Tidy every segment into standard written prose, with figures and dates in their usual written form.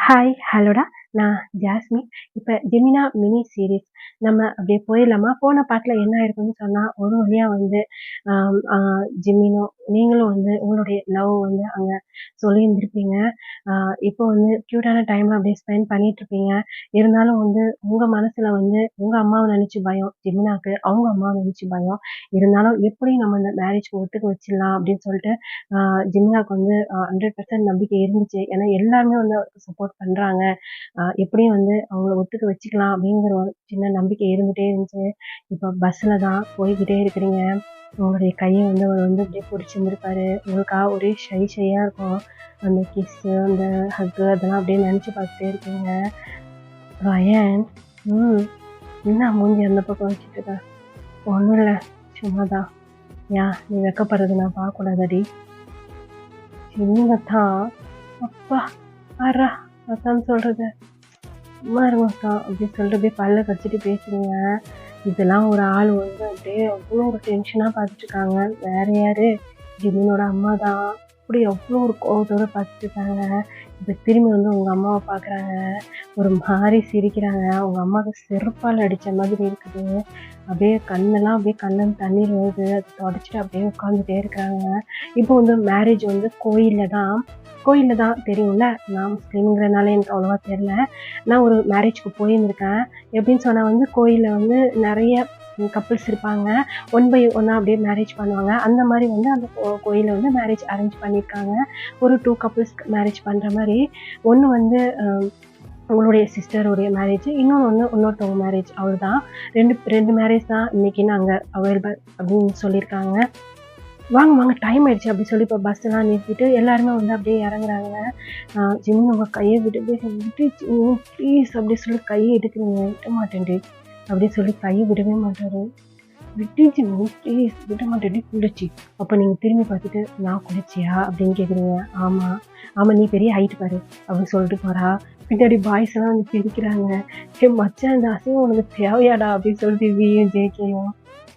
Hi, ஹலோடா! நான் jasmine. இப்ப ஜெமினா mini series நம்ம அப்படியே போயிடலாமா? போன பார்ட்ல என்ன ஆயிருக்குன்னு சொன்னா, ஒரு வழியா வந்து ஆம் ஆ ஜெமினும் நீங்களும் வந்து உங்களுடைய லவ் வந்து அங்க சொல்லியிருந்திருப்பீங்க. ஆ இப்போ வந்து கியூட்டான டைம அப்படியே ஸ்பெண்ட் பண்ணிட்டுருப்பீங்க. இருந்தாலும் வந்து உங்க மனசுல வந்து உங்க அம்மாவ நெனச்சு பயம். ஜெமினாக்கு அவங்க அம்மாவ நெனச்சு பயம். இருந்தாலும் எப்படி நம்ம இந்த மேரேஜ்க்கு ஒத்துக்க வச்சிடலாம் அப்படின்னு சொல்லிட்டு ஆ ஜெமினாக்கு வந்து 100% நம்பிக்கை இருந்துச்சு. ஏன்னா எல்லாருமே வந்து அவருக்கு சப்போர்ட் பண்றாங்க. எப்படியும் வந்து அவங்கள ஒத்துக்க வச்சுக்கலாம் அப்படிங்கிற ஒரு சின்ன நம்பிக்கை இருந்துட்டே இருந்துச்சு. இப்போ பஸ்ல தான் போய்க்கிட்டே இருக்கிறீங்க. உங்களுடைய கைய வந்து அவர் வந்து அப்படியே புடிச்சிருந்திருப்பாரு. உங்களுக்கா ஒரே ஷையா இருக்கும். அந்த கிஸ்ஸு, அந்த ஹக்கு அதெல்லாம் அப்படியே நெனச்சு பார்த்துட்டே இருக்கீங்க. ரயான், ம். என்ன மூஞ்சி அந்த பக்கம் வச்சுட்டு இருக்க? ஒண்ணும் இல்ல. சும்மா தான். ஏன் நீ வெட்கப்படுறத நான் பார்க்கக்கூடாதாடி? சின்னதான். அப்பா! பார்றா! அதான் சொல்றது. சும்மா இருங்க அக்கா அப்படின்னு சொல்லிட்டு அப்படியே பல்ல கடிச்சிட்டு பேசுறீங்க. இதெல்லாம் ஒரு ஆள் வந்து அப்படியே அவ்வளோ ஒரு டென்ஷனா பார்த்துட்டு இருக்காங்க. வேற யாரு? ஜெமினோட அம்மா தான். அப்படி அவ்வளோ ஒரு கோவத்தோட பார்த்துட்டு இருக்காங்க. இப்ப திரும்பி வந்து உங்க அம்மாவ பார்க்குறாங்க. ஒரு மாரி சிரிக்கிறாங்க. உங்க அம்மாவுக்கு செருப்பால அடிச்ச மாதிரி இருக்குது. அப்படியே கண்ணெல்லாம் அப்படியே கண்லேருந்து தண்ணீர் வருது. அத தொடச்சுட்டு அப்படியே உட்காந்துட்டே இருக்காங்க. இப்போ வந்து மேரேஜ் வந்து கோயில்ல தான் தெரியும்ல. நான் முஸ்லீம்ங்கிறனால எனக்கு அவ்வளவா தெரியல. நான் ஒரு மேரேஜ்க்கு போயிருந்திருக்கேன். எப்படின்னு சொன்னா வந்து கோயில்ல வந்து நெறைய கப்பிள்ஸ் இருப்பாங்க. ஒன் பை ஒன்னா அப்படியே மேரேஜ் பண்ணுவாங்க. அந்த மாரி வந்து அந்த கோயில்ல வந்து மேரேஜ் அரேஞ்ச் பண்ணியிருக்காங்க. ஒரு 2 கப்பிள்ஸ்க்கு மேரேஜ் பண்ற மாரி. ஒண்ணு வந்து உங்களுடைய சிஸ்டருடைய மேரேஜ். இன்னொன்னு வந்து இன்னொருத்தவங்க மேரேஜ் அவ்வளோதான். 2 மேரேஜ் தான் இன்னைக்கு நாங்க அவைலபிள் அப்படின்னு சொல்லியிருக்காங்க. வாங்க, வாங்க டைம் ஆயிடுச்சு அப்படி சொல்லி இப்போ பஸ்ஸெல்லாம் நிறுத்திட்டு எல்லாருமே வந்து அப்படியே இறங்குறாங்க. ஜிம்மி உங்க கைய விடு ஜிம்மி ப்ளீஸ் அப்படி சொல்லி கைய எடுக்குறீங்க. விட மாட்டேன்டி அப்படின்னு சொல்லி கைய விடவே மாட்டாரு. விட்டு ஜிம்மி ப்ளீஸ் விட மாட்டேன்டி குளிர்ச்சி. அப்போ நீங்க திரும்பி பார்த்துட்டு நான் குளிர்ச்சியா அப்படின்னு கேக்குறீங்க. ஆமா, ஆமா நீ பெரிய ஹைட் பாரு அப்படின்னு சொல்லிட்டு போறா. பின்னாடி பாய்ஸ் எல்லாம் வந்து பிரிக்கிறாங்க. மச்சான் இந்த அசிங்கம் உனக்கு தேவையாடா அப்படின்னு சொல்லிட்டு வியும் ஜேகேயும்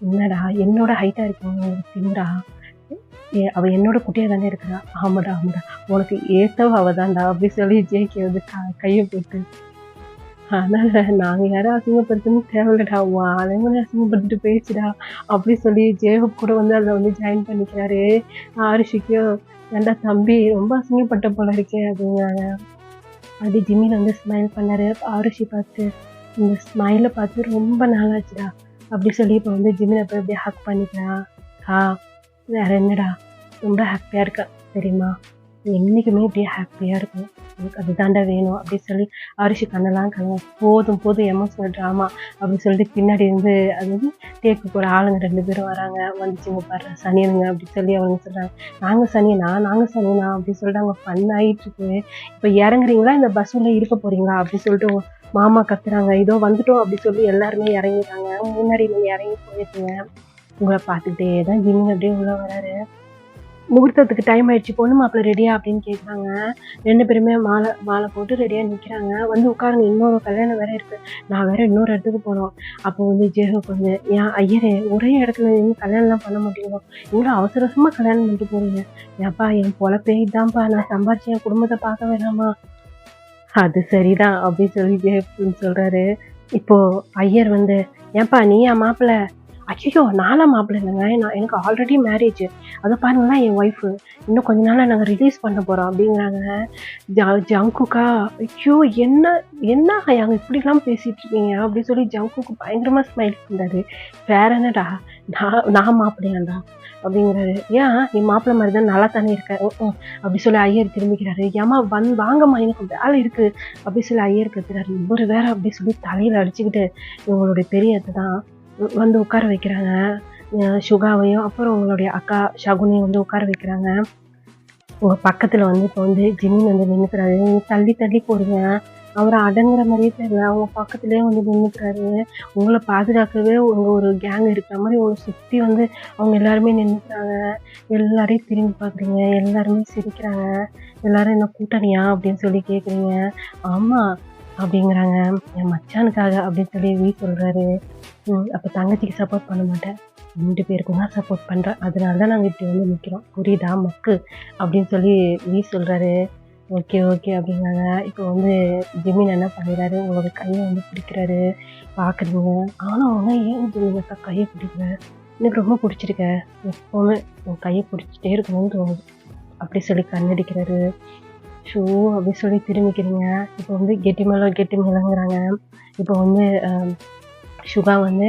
என்னடா என்னோட ஹைட்டா இருக்கீங்க உங்களுக்கு திமிரா? அவ என்னோட குட்டியா தானே இருக்கிறா. ஆமாடா ஆமாடா உனக்கு ஏத்தவ அவ தான்டா அப்படி சொல்லி ஜேகே வந்து கையை போட்டு அதனால நாங்க யாரும் அசிங்கப்படுத்தணும் தேவையில்லடா உன் ஆளுங்களை அசிங்கப்படுத்திட்டு போயிடுச்சுடா அப்படி சொல்லி ஜேகப் கூட வந்து அதில் வந்து ஜாயின் பண்ணிக்கிறாரு. ஆரிஷிக்கும் ஏன்டா தம்பி ரொம்ப அசிங்கப்பட்ட போல இருக்கே அப்படிங்கிறாங்க. அப்படி ஜிம்மியில் வந்து ஸ்மைல் பண்ணாரு. ஆரிஷி பார்த்து இந்த ஸ்மைலை பார்த்து ரொம்ப நாளாச்சுடா அப்படி சொல்லி இப்போ வந்து ஜிம்மில் போய் அப்படியே ஹக் பண்ணிக்கிறான். வேற என்னடா ரொம்ப ஹாப்பியாக இருக்கா தெரியுமா? என்றைக்குமே இப்படியே ஹாப்பியாக இருக்கும். எனக்கு அதுதாண்டா வேணும் அப்படின்னு சொல்லி ஆரிஷி கண்ணெல்லாம் போதும் போதும் எமோஷனல் ட்ராமா அப்படின்னு சொல்லிட்டு பின்னாடி இருந்து அது வந்து டேக்கு போகிற ஆளுங்க 2 பேரும் வராங்க. வந்துச்சுங்க பாரு சனியனுங்க அப்படின்னு சொல்லி அவங்க சொல்கிறாங்க. நாங்கள் சனியனா அப்படின்னு சொல்லிட்டு அவங்க ஃபன் ஆகிட்டு இருக்கு. இப்போ இறங்குறீங்களா இந்த பஸ் உள்ள இருக்க போறீங்களா அப்படின்னு சொல்லிட்டு மாமா கத்துறாங்க. இதோ வந்துட்டோம் அப்படி சொல்லி எல்லாருமே இறங்கிட்டாங்க. முன்னாடி நீங்கள் இறங்கி போயிருக்கீங்க. உங்களை பார்த்துக்கிட்டே தான் ஜிம்மி அப்படியே உள்ள வராரு. முகூர்த்தத்துக்கு டைம் ஆயிடுச்சு பொண்ணு மாப்பிள்ளை ரெடியா அப்படின்னு கேட்குறாங்க. 2 பேருமே மாலை போட்டு ரெடியாக நிற்கிறாங்க. வந்து உட்காருங்க இன்னொரு கல்யாணம் வேற இருக்கு. நான் வேற இன்னொரு இடத்துக்கு போகணும். அப்போ வந்து ஜேஹோக்கு வந்து ஏன் ஐயரே ஒரே இடத்துல நின்று கல்யாணம்லாம் பண்ண மாட்டேங்கிறோம். இவ்வளோ அவசர அவசரமாக கல்யாணம் பண்ணிட்டு போறீங்க. ஏப்பா என் பொழப்பே இதான்ப்பா நான் சம்பாரிச்சு என் குடும்பத்தை பார்க்க வேணாமா? அது சரிதான் அப்படின்னு சொல்லி ஜேஹோக் சொல்றாரு. இப்போ ஐயர் வந்து ஏன்பா நீயா மாப்பிள்ளை? ஐயோ நான்லாம் மாப்பிள்ளை இல்லைங்க. எனக்கு ஆல்ரெடி மேரேஜ். அதை பாருங்கன்னா என் ஒய்ஃபு இன்னும் கொஞ்ச நாளில் நாங்கள் ரிலீஸ் பண்ண போகிறோம் அப்படிங்கிறாங்க. ஜங்குக்கா ஐயோ என்ன என்ன அங்கே இப்படிலாம் பேசிகிட்டு இருக்கீங்க அப்படின்னு சொல்லி ஜங்குக்கு பயங்கரமாக ஸ்மைல் பண்ணுறாரு. வேற என்னடா நான் மாப்பிள்ளையாண்டா அப்படிங்கிறாரு. ஏன் நீ மாப்பிள்ளை மாதிரி தான் நல்லா தானே இருக்க அப்படி சொல்லி ஐயர் திரும்பிக்கிறாரு. ஏமா வாங்கம்மா எனக்கு வேலை இருக்கு அப்படி சொல்லி ஐயர் கத்துறாரு. இவர் வேற அப்படி சொல்லி தலையில் அடிச்சுக்கிட்டு இவங்களுடைய பெரியத்தை தான் வந்து உட்கார வைக்கிறாங்க. சுகாவையும் அப்புறம் உங்களுடைய அக்கா ஷகுனையும் வந்து உட்கார வைக்கிறாங்க. உங்க பக்கத்துல வந்து இப்போ வந்து ஜிமின் வந்து நின்றுக்கிறாரு. நீங்க தள்ளி தள்ளி போடுங்க. அவரை அடங்குற மாதிரியே தெரியல. அவங்க பக்கத்துலேயே வந்து நின்றுக்கிறாரு. உங்களை பாதுகாக்கவே உங்க ஒரு கேங் இருக்கிற மாதிரி உங்களை சுற்றி வந்து அவங்க எல்லாருமே நின்றுக்கிறாங்க. எல்லாரையும் திரும்பி பார்க்குறீங்க. எல்லாருமே சிரிக்கிறாங்க. எல்லாரும் என்ன கூட்டணியா அப்படின்னு சொல்லி கேட்குறீங்க. ஆமா அப்படிங்கிறாங்க. என் மச்சானுக்காக அப்படின்னு சொல்லி சொல்றாரு. அப்போ தங்கச்சிக்கு சப்போர்ட் பண்ண மாட்டேன். 2 பேருக்கும் தான் சப்போர்ட் பண்ணுறேன். அதனால தான் நாங்கள் இப்படி வந்து நிற்கிறோம். புரியுதா மக்கு அப்படின்னு சொல்லி சொல்கிறாரு. ஓகே, ஓகே அப்படிங்காங்க. இப்போ வந்து ஜெமின் என்ன பண்ணிறாரு, உங்களோட கைய வந்து பிடிக்கிறாரு. பார்க்குறீங்க. ஆனா உடனே ஏன் ஜெமின் அக்கா கைய பிடிக்கிற? எனக்கு ரொம்ப புடிச்சிருக்க. எப்பவுமே உன் கைய பிடிச்சிட்டே இருக்கணும்னு தோணுது. அப்படி சொல்லி கண்ணடிக்கிறாரு. ஷோ! அப்படி சொல்லி திரும்பிக்கிறீங்க. இப்போ வந்து கெட்டி மேளம் கெட்டி மேளம்ங்கிறாங்க. இப்போ வந்து சுகா வந்து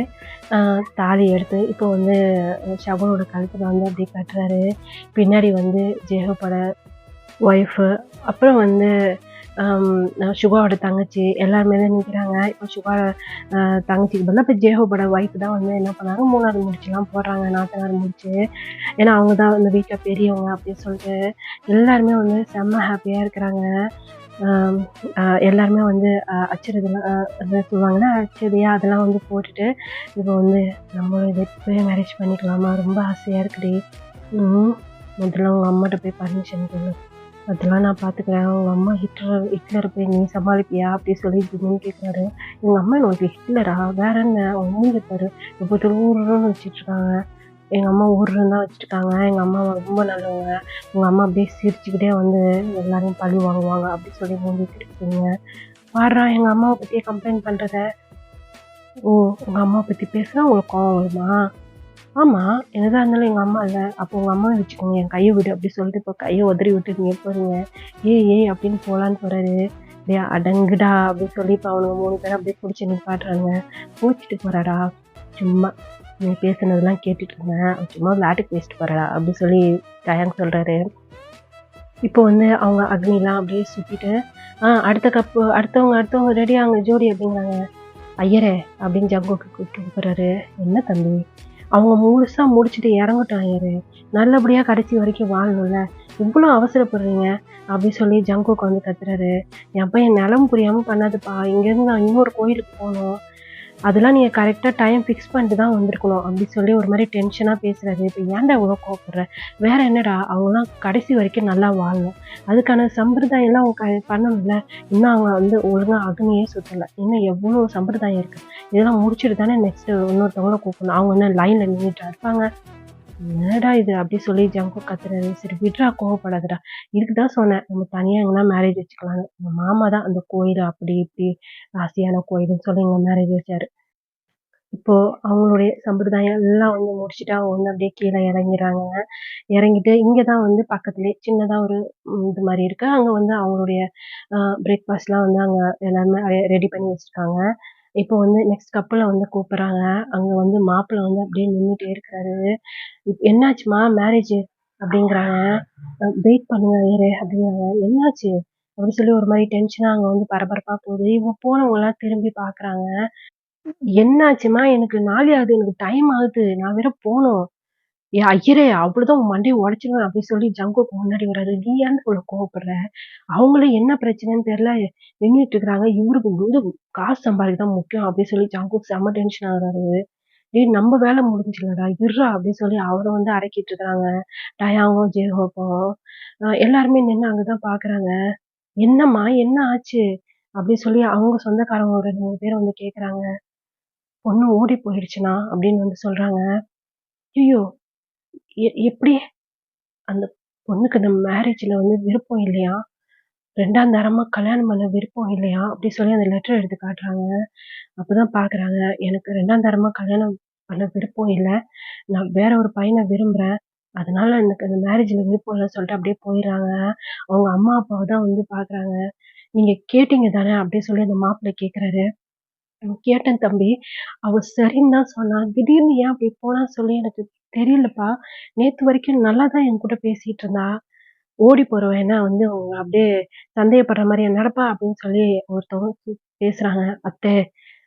தாலி எடுத்து இப்போ வந்து ஷகுனோட கழுத்துல வந்து அப்படியே கட்டுறாரு. பின்னாடி வந்து ஜேஹோப்போட ஒய்ஃபு, அப்புறம் வந்து சுகாவோட தங்கச்சி எல்லாருமே தான் நிற்கிறாங்க. இப்போ சுகா தங்கச்சிக்கு பதிலா இப்போ ஜேஹோப்போட ஒய்ஃப் தான் வந்து என்ன பண்ணாங்க, 3வது முடிச்சுலாம் போடுறாங்க, நாத்தனார் முடிச்சு. ஏன்னா அவங்க தான் வந்து வீட்ல பெரியவங்க அப்படின்னு சொல்லிட்டு எல்லாருமே வந்து செம்ம ஹாப்பியாக இருக்கிறாங்க. எல்லாருமே வந்து அச்சதெல்லாம் அதான் சொல்லுவாங்கல்ல, அச்சதையா அதெல்லாம் வந்து போட்டுட்டு இப்போ வந்து நம்மளும் இதை இப்போயே மேரேஜ் பண்ணிக்கலாமா, ரொம்ப ஆசையாக இருக்குடி. முதல்ல உங்கள் அம்மாட்ட போய் பர்மிஷன் கேளு. அதெல்லாம் நான் பார்த்துக்கிறேன். உங்க அம்மா ஹிட்லர போய் நீ சமாளிப்பியா? அப்படி சொல்லி ஜிமின் கேட்குறாரு. எங்க அம்மா உனக்கு ஹிட்லரா? வேற என்ன? அவங்க மூஞ்ச பாரு. எப்போதும் ஊருன்னு வச்சுட்ருக்காங்க. எங்க அம்மா ஊருன்னு தான் வச்சுருக்காங்க. எங்க அம்மா ரொம்ப நல்லவங்க. உங்க அம்மா அப்படியே சிரிச்சுக்கிட்டே வந்து எல்லாரையும் பழி வாங்குவாங்க. அப்படி சொல்லி மூஞ்சி திருப்பிங்க. பார்றா எங்க அம்மாவை பத்தியே கம்ப்ளைண்ட் பண்றத. ஓ! உங்க அம்மாவை பத்தி பேசுனா உங்களுக்கு கோவம் வருமா? ஆமா. என்னதான் இருந்தாலும் எங்க அம்மா இல்ல. அப்போ உங்க அம்மாவ வச்சுக்கோங்க. என் கைய விடு அப்படி சொல்லிட்டு இப்போ கைய உதறி விட்டு நீங்க போறீங்க. ஏய் ஏய் அப்படின்னு போலான்னு போறாரு. டேய் அடங்குடா அப்படின்னு சொல்லி இப்போ அவனுங்க 3 பேரும் அப்படியே புடிச்சு நிப்பாட்டுறாங்க. கோச்சிட்டு போறாடா. சும்மா நீ பேசுனதெல்லாம் கேட்டுட்டு இருந்தேன். அவன் சும்மா விளையாட்டுக்கு பேசிட்டு போறாடா அப்படி சொல்லி டயாங் சொல்றாரு. இப்போ வந்து அவங்க அக்னிலாம் அப்படியே சுத்திட்டு, அடுத்த கப்பு அடுத்தவங்க ரெடி ஆங்க ஜோடி அப்படிங்கிறாங்க. ஐயரே அப்படின்னு ஜங்குக்கு கூப்பிட்டு போறாரு. என்ன தம்பி? அவங்க முழுசா முடிச்சுட்டு இறங்கட்டும் ஐயரே. நல்லபடியா கடைசி வரைக்கும் வாழணும்ல. இவ்ளோ அவசரப்படுறீங்க அப்படி சொல்லி ஜங்குக் வந்து கத்துறாரு. என் பையன் நிலம் புரியாம பண்ணாதுப்பா. இங்கேருந்து நான் இன்னொரு கோயிலுக்கு போகணும். அதெல்லாம் நீங்க கரெக்ட்டா டைம் ஃபிக்ஸ் பண்ணிட்டு தான் வந்திருக்கணும். அப்படி சொல்லி ஒரு மாரி டென்ஷனா பேசுறாரு. இப்ப ஏன்டா இவ்ளோ கோவப்படுற? வேற என்னடா? அவங்கலாம் கடைசி வரைக்கும் நல்லா வாழணும். அதுக்கான சம்பிரதாயம்லாம் அவங்க பண்ணணும்ல. இன்னும் அவங்க வந்து ஒழுங்கா அக்னியே சுத்தல. இன்னும் எவ்ளோ சம்பிரதாயம் இருக்கு. இதெல்லாம் முடிச்சுட்டு தானே நெக்ஸ்ட் இன்னொருத்தவங்கள கூப்பிடணும். அவங்க என்ன லைன்ல நின்னுட்டா இருப்பாங்க? என்னடா இது? அப்படி சொல்லி ஜங்குக் கத்துறாரு. சரி விட்றா கோவப்படாதடா. இதுக்கு தான் சொன்னேன். நம்ம தனியா எங்கனா மேரேஜ் வச்சுக்கலான்னு. உங்க மாமா தான் அந்த கோயில் அப்படி இப்படி ராசியான கோயில்ன்னு சொல்லி இங்க மேரேஜ் வச்சாரு. இப்போ அவங்களுடைய சம்பிரதாயம் எல்லாம் வந்து முடிச்சுட்டு அவங்க வந்து அப்படியே கீழ இறங்கிறாங்க. இறங்கிட்டு இங்க தான் வந்து பக்கத்திலேயே சின்னதா ஒரு இது மாரி இருக்கு. அங்க வந்து அவங்களுடைய பிரேக்ஃபாஸ்ட்லாம் வந்து அங்க எல்லாருமே ரெடி பண்ணி வச்சிருக்காங்க. இப்போ வந்து நெக்ஸ்ட் கப்புல வந்து கூப்பிடுறாங்க. அங்க வந்து மாப்பிள வந்து அப்படியே நின்னுட்டே இருக்கிறாரு. "என்னாச்சும்மா மேரேஜு?" அப்படிங்கிறாங்க. வெயிட் பண்ணுங்க ஐயரே" அப்படிங்கிறாங்க. "என்னாச்சு?" அப்படி சொல்லி ஒரு மாரி டென்ஷனா அங்க வந்து பரபரப்பா போகுது. இவங்க போனவங்கலாம் திரும்பி பார்க்குறாங்க. "என்னாச்சும்மா? எனக்கு நாழி ஆகுது. எனக்கு டைம் ஆகுது. நான் வேற போணும்." ஐயரே! அவ்வளோதான் உன் மண்டைய உடைச்சிருவேன் அப்டி சொல்லி ஜங்குக்கு முன்னாடி வராரு. நீ ஏன்டா இவ்ளோ கோவப்படுற? அவங்களும் என்ன பிரச்சனைன்னு தெரியல நின்னுட்டு இருக்கிறாங்க. இவருக்கு வந்து காசு சம்பாதிக்க தான் முக்கியம் அப்டி சொல்லி ஜங்குக் செம்ம டென்ஷன் ஆகுறாரு. டேய் நம்ம வேல முடிஞ்சுலடா இருடா அப்டி சொல்லி அவர வந்து அடக்கிட்டு இருக்காங்க. டயாவும், ஜேஹோப்பும். எல்லாருமே நின்னு அங்க தான் பார்க்குறாங்க. என்னம்மா? என்ன ஆச்சு? அப்டி சொல்லி அவங்க சொந்தக்காரங்க ஒரு 2, 3 பேர் வந்து கேட்குறாங்க. பொண்ணு ஓடி போயிடுச்சுண்ணா அப்டின்னு வந்து சொல்றாங்க. ஐயய்யோ! எப்டி? அந்த பொண்ணுக்கு அந்த மேரேஜ்ல வந்து விருப்பம் இல்லையாம். 2ஆம் தரமா கல்யாணம் பண்ண விருப்பம் இல்லையாம். அப்படி சொல்லி அந்த லெட்டர் எடுத்து காட்டுறாங்க. அப்பதான் பார்க்குறாங்க. எனக்கு 2ஆம் தரமா கல்யாணம் பண்ண விருப்பம் இல்ல. நான் வேற ஒரு பையன விரும்புறேன். அதனால எனக்கு அந்த மேரேஜ்ல விருப்பம் இல்லன்னு சொல்லிட்டு அப்படியே போயிர்றாங்க. அவங்க அம்மா, அப்பாவ தான் வந்து பார்க்குறாங்க. "நீங்க கேட்டீங்க தானே?" அப்படின்னு சொல்லி அந்த மாப்பிள்ளை கேட்குறாரு. கேட்டேன் தம்பி. அவ சரின்னு தான் சொன்னா. திடீர்னு ஏன் அப்படி போனா சொல்லி எனக்கு தெரியலப்பா. நேத்து வரைக்கும் நல்லா தான் என்கூட பேசிட்டு இருந்தா. ஓடி போறவ என்ன வந்து அவங்க அப்படியே சந்தேகப்படுற மாரி "என்னடப்பா" அப்படின்னு சொல்லி ஒருத்தவங்க பேசுறாங்க. "அத்தை"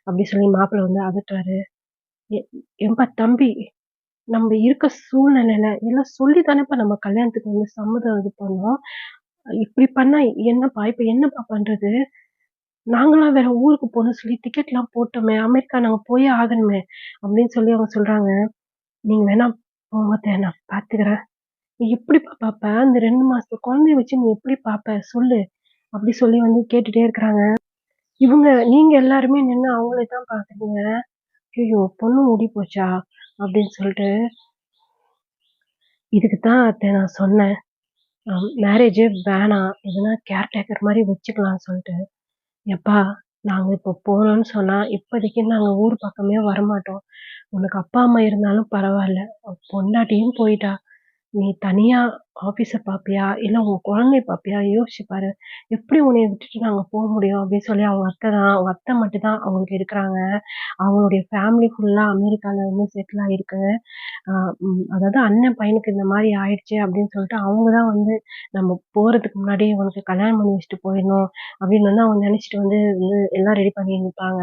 அப்படி சொல்லி மாப்பிள வந்து அதட்டுறாரு. "எ ஏம்பா தம்பி, நம்ம இருக்க சூழ்நிலையில எல்லாம் சொல்லி தானேப்பா நம்ம கல்யாணத்துக்கு வந்து சம்மதம் இது பண்ணோம். இப்படி பண்ணா என்னப்பா? இப்ப என்னப்பா பண்றது? நாங்கலாம் வேற ஊருக்கு போணும்னு சொல்லி டிக்கெட்லாம் போட்டோமே! அமெரிக்கா நாங்க போயே ஆகணுமே!" அப்படின்னு சொல்லி அவங்க சொல்றாங்க. "நீங்க வேணா போங்க அத்தை, நான் பார்த்துக்கிறேன்." "நீ எப்படிப்பா பாப்ப? அந்த 2 மாசத்து குழந்தைய வச்சு நீ எப்படி பாப்ப? சொல்லு." அப்படி சொல்லி வந்து கேட்டுட்டே இருக்கிறாங்க. நீங்க எல்லாருமே நின்னு அவங்கள தான் பார்க்குறீங்க. "ஐயய்யோ! பொண்ணு ஓடி போச்சா?" அப்படின்னு சொல்லிட்டு, "இதுக்கு தான் அத்த நான் சொன்னேன். மேரேஜே வேணாம். எதுனா கேர்டேக்கர் மாரி வச்சுக்கலாம்னு சொல்லிட்டு. "எப்பா நாங்க இப்போ போனோம்னு சொன்னா, இப்போதைக்கு நாங்க ஊர் பக்கமே வரமாட்டோம். உனக்கு அப்பா, அம்மா இருந்தாலும் பரவால்ல. பொண்டாட்டியும் போயிட்டா. நீ தனியா ஆஃபீஸ பார்ப்பியா? இல்ல உன் குழந்தைய பார்ப்பியா? யோசிச்சு பாரு. எப்படி உன்னைய விட்டுட்டு நாங்க போ முடியும்?" அப்படின்னு சொல்லி அவங்க அத்தை தான் அவங்க அத்தை மட்டும் தான் அவங்களுக்கு இருக்கிறாங்க. அவங்களுடைய ஃபேமிலி ஃபுல்லா அமெரிக்கால வந்து செட்டில் ஆயிருக்கு. அ அதாவது அண்ணன் பையனுக்கு இந்த மாரி ஆயிடுச்சு அப்படின்னு சொல்லிட்டு, அவங்க தான் வந்து நம்ம போறதுக்கு முன்னாடி இவனுக்கு கல்யாணம் பண்ணி வச்சுட்டு போயிடணும் அப்படின்னு வந்து அவங்க நெனச்சுட்டு வந்து எல்லாம் ரெடி பண்ணியிருந்துருப்பாங்க.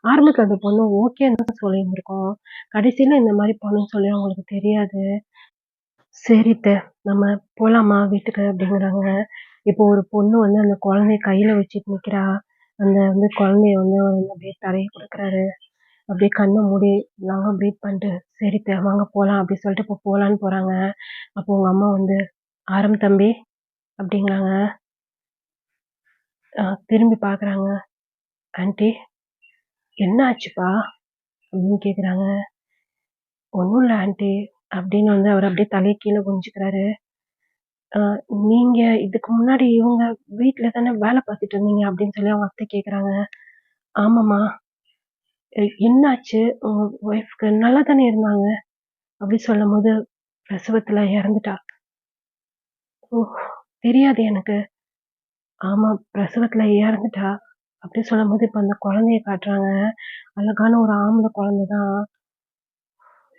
ஆரம்பத்துல அந்த பொண்ணு ஓகேன்னு தான் சொல்லியிருந்திருக்கும். கடைசில இந்த மாரி பண்ணும்னு சொல்லி அவங்களுக்கு தெரியாது. "சரி அத்த, நம்ம போலாமா வீட்டுக்கு?" அப்படிங்கிறாங்க. இப்போ ஒரு பொண்ணு வந்து அந்த குழந்தைய கையில வச்சுட்டு நிக்கிறா. அந்த வந்து குழந்தைய வந்து அவர் வந்து அப்படியே தடவி குடுக்குறாரு. அப்படியே கண்ண மூடி லாங்கா பிரீத் பண்ணிட்டு, "சரி அத்த வாங்க போலாம்" அப்படி சொல்லிட்டு இப்போ போலான்னு போறாங்க. அப்போ உங்க அம்மா வந்து, "ஆரம் தம்பி" அப்படிங்கிறாங்க. திரும்பி பார்க்குறாங்க. "ஆன்டி என்ன ஆச்சுப்பா?" அப்படின்னு கேட்குறாங்க. "ஒண்ணும் இல்ல ஆன்டி" அப்படின்னு வந்து அவரு அப்படியே தலைய கீழ குனிஞ்சுக்கிறாரு. "அ நீங்க இதுக்கு முன்னாடி இவங்க வீட்ல தானே வேல பார்த்துட்டு இருந்தீங்க?" அப்படின்னு சொல்லி அவங்க அத்தை கேட்குறாங்க. "ஆமாம்மா." என்னாச்சு? உங்க ஒய்ஃப்க்கு நல்லா தானே இருந்தாங்க?" அப்படி சொல்லும்போது, "பிரசவத்துல இறந்துட்டா." "ஓ! தெரியாது எனக்கு." "ஆமா, பிரசவத்துல இறந்துட்டா." அப்படி சொல்லும்போது, இப்ப அந்த குழந்தைய காட்டுறாங்க. அழகான ஒரு ஆம்பள குழந்தை தான்.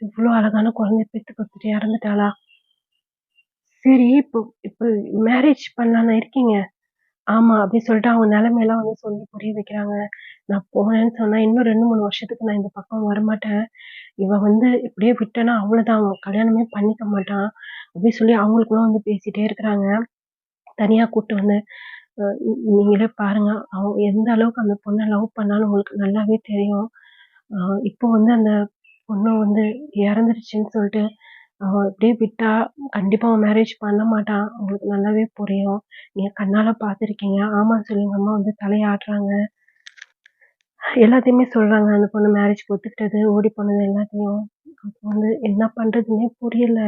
இவ்ளோ அழகான குழந்தைய பெத்து குடுத்துட்டு இறந்துட்டாளா? சரி, இப்போ இப்போ மேரேஜ் பண்ணலான்னு இருக்கீங்க? ஆமா, அப்படி சொல்லிட்டு அவங்க நிலைமையெல்லாம் வந்து சொல்லி புரிய வைக்கிறாங்க. "நான் போனேன்னு சொன்னா, இன்னும் 2, 3 வருஷத்துக்கு நான் இந்த பக்கம் வரமாட்டேன். இவ வந்து இப்படியே விட்டேன்னா அவ்வளோதான். அவன் கல்யாணமே பண்ணிக்க மாட்டான்." அப்படி சொல்லி அவங்களுக்குள்ள வந்து பேசிட்டே இருக்கிறாங்க. தனியா கூட்டு வந்து நீங்களே பாருங்க. அவன் எந்த அளவுக்கு அந்த பொண்ண லவ் பண்ணான்னு உங்களுக்கு நல்லாவே தெரியும். அ இப்போ வந்து அந்த பொண்ணு வந்து இறந்துருச்சுன்னு சொல்லிட்டு, அவன் இப்படியே விட்டா கண்டிப்பா அவன் மேரேஜ் பண்ண மாட்டான். உங்களுக்கு நல்லாவே புரியும். நீங்க கண்ணால பார்த்துருக்கீங்க. ஆமான்னு சொல்லி எங்க அம்மா வந்து தலைய ஆட்டுறாங்க. எல்லாத்தையுமே சொல்றாங்க. அந்த பொண்ணு மேரேஜ்க்கு ஒத்துக்கிட்டது, ஓடி போனது எல்லாத்தையும். அப்போ வந்து என்ன பண்றதுன்னே புரியல.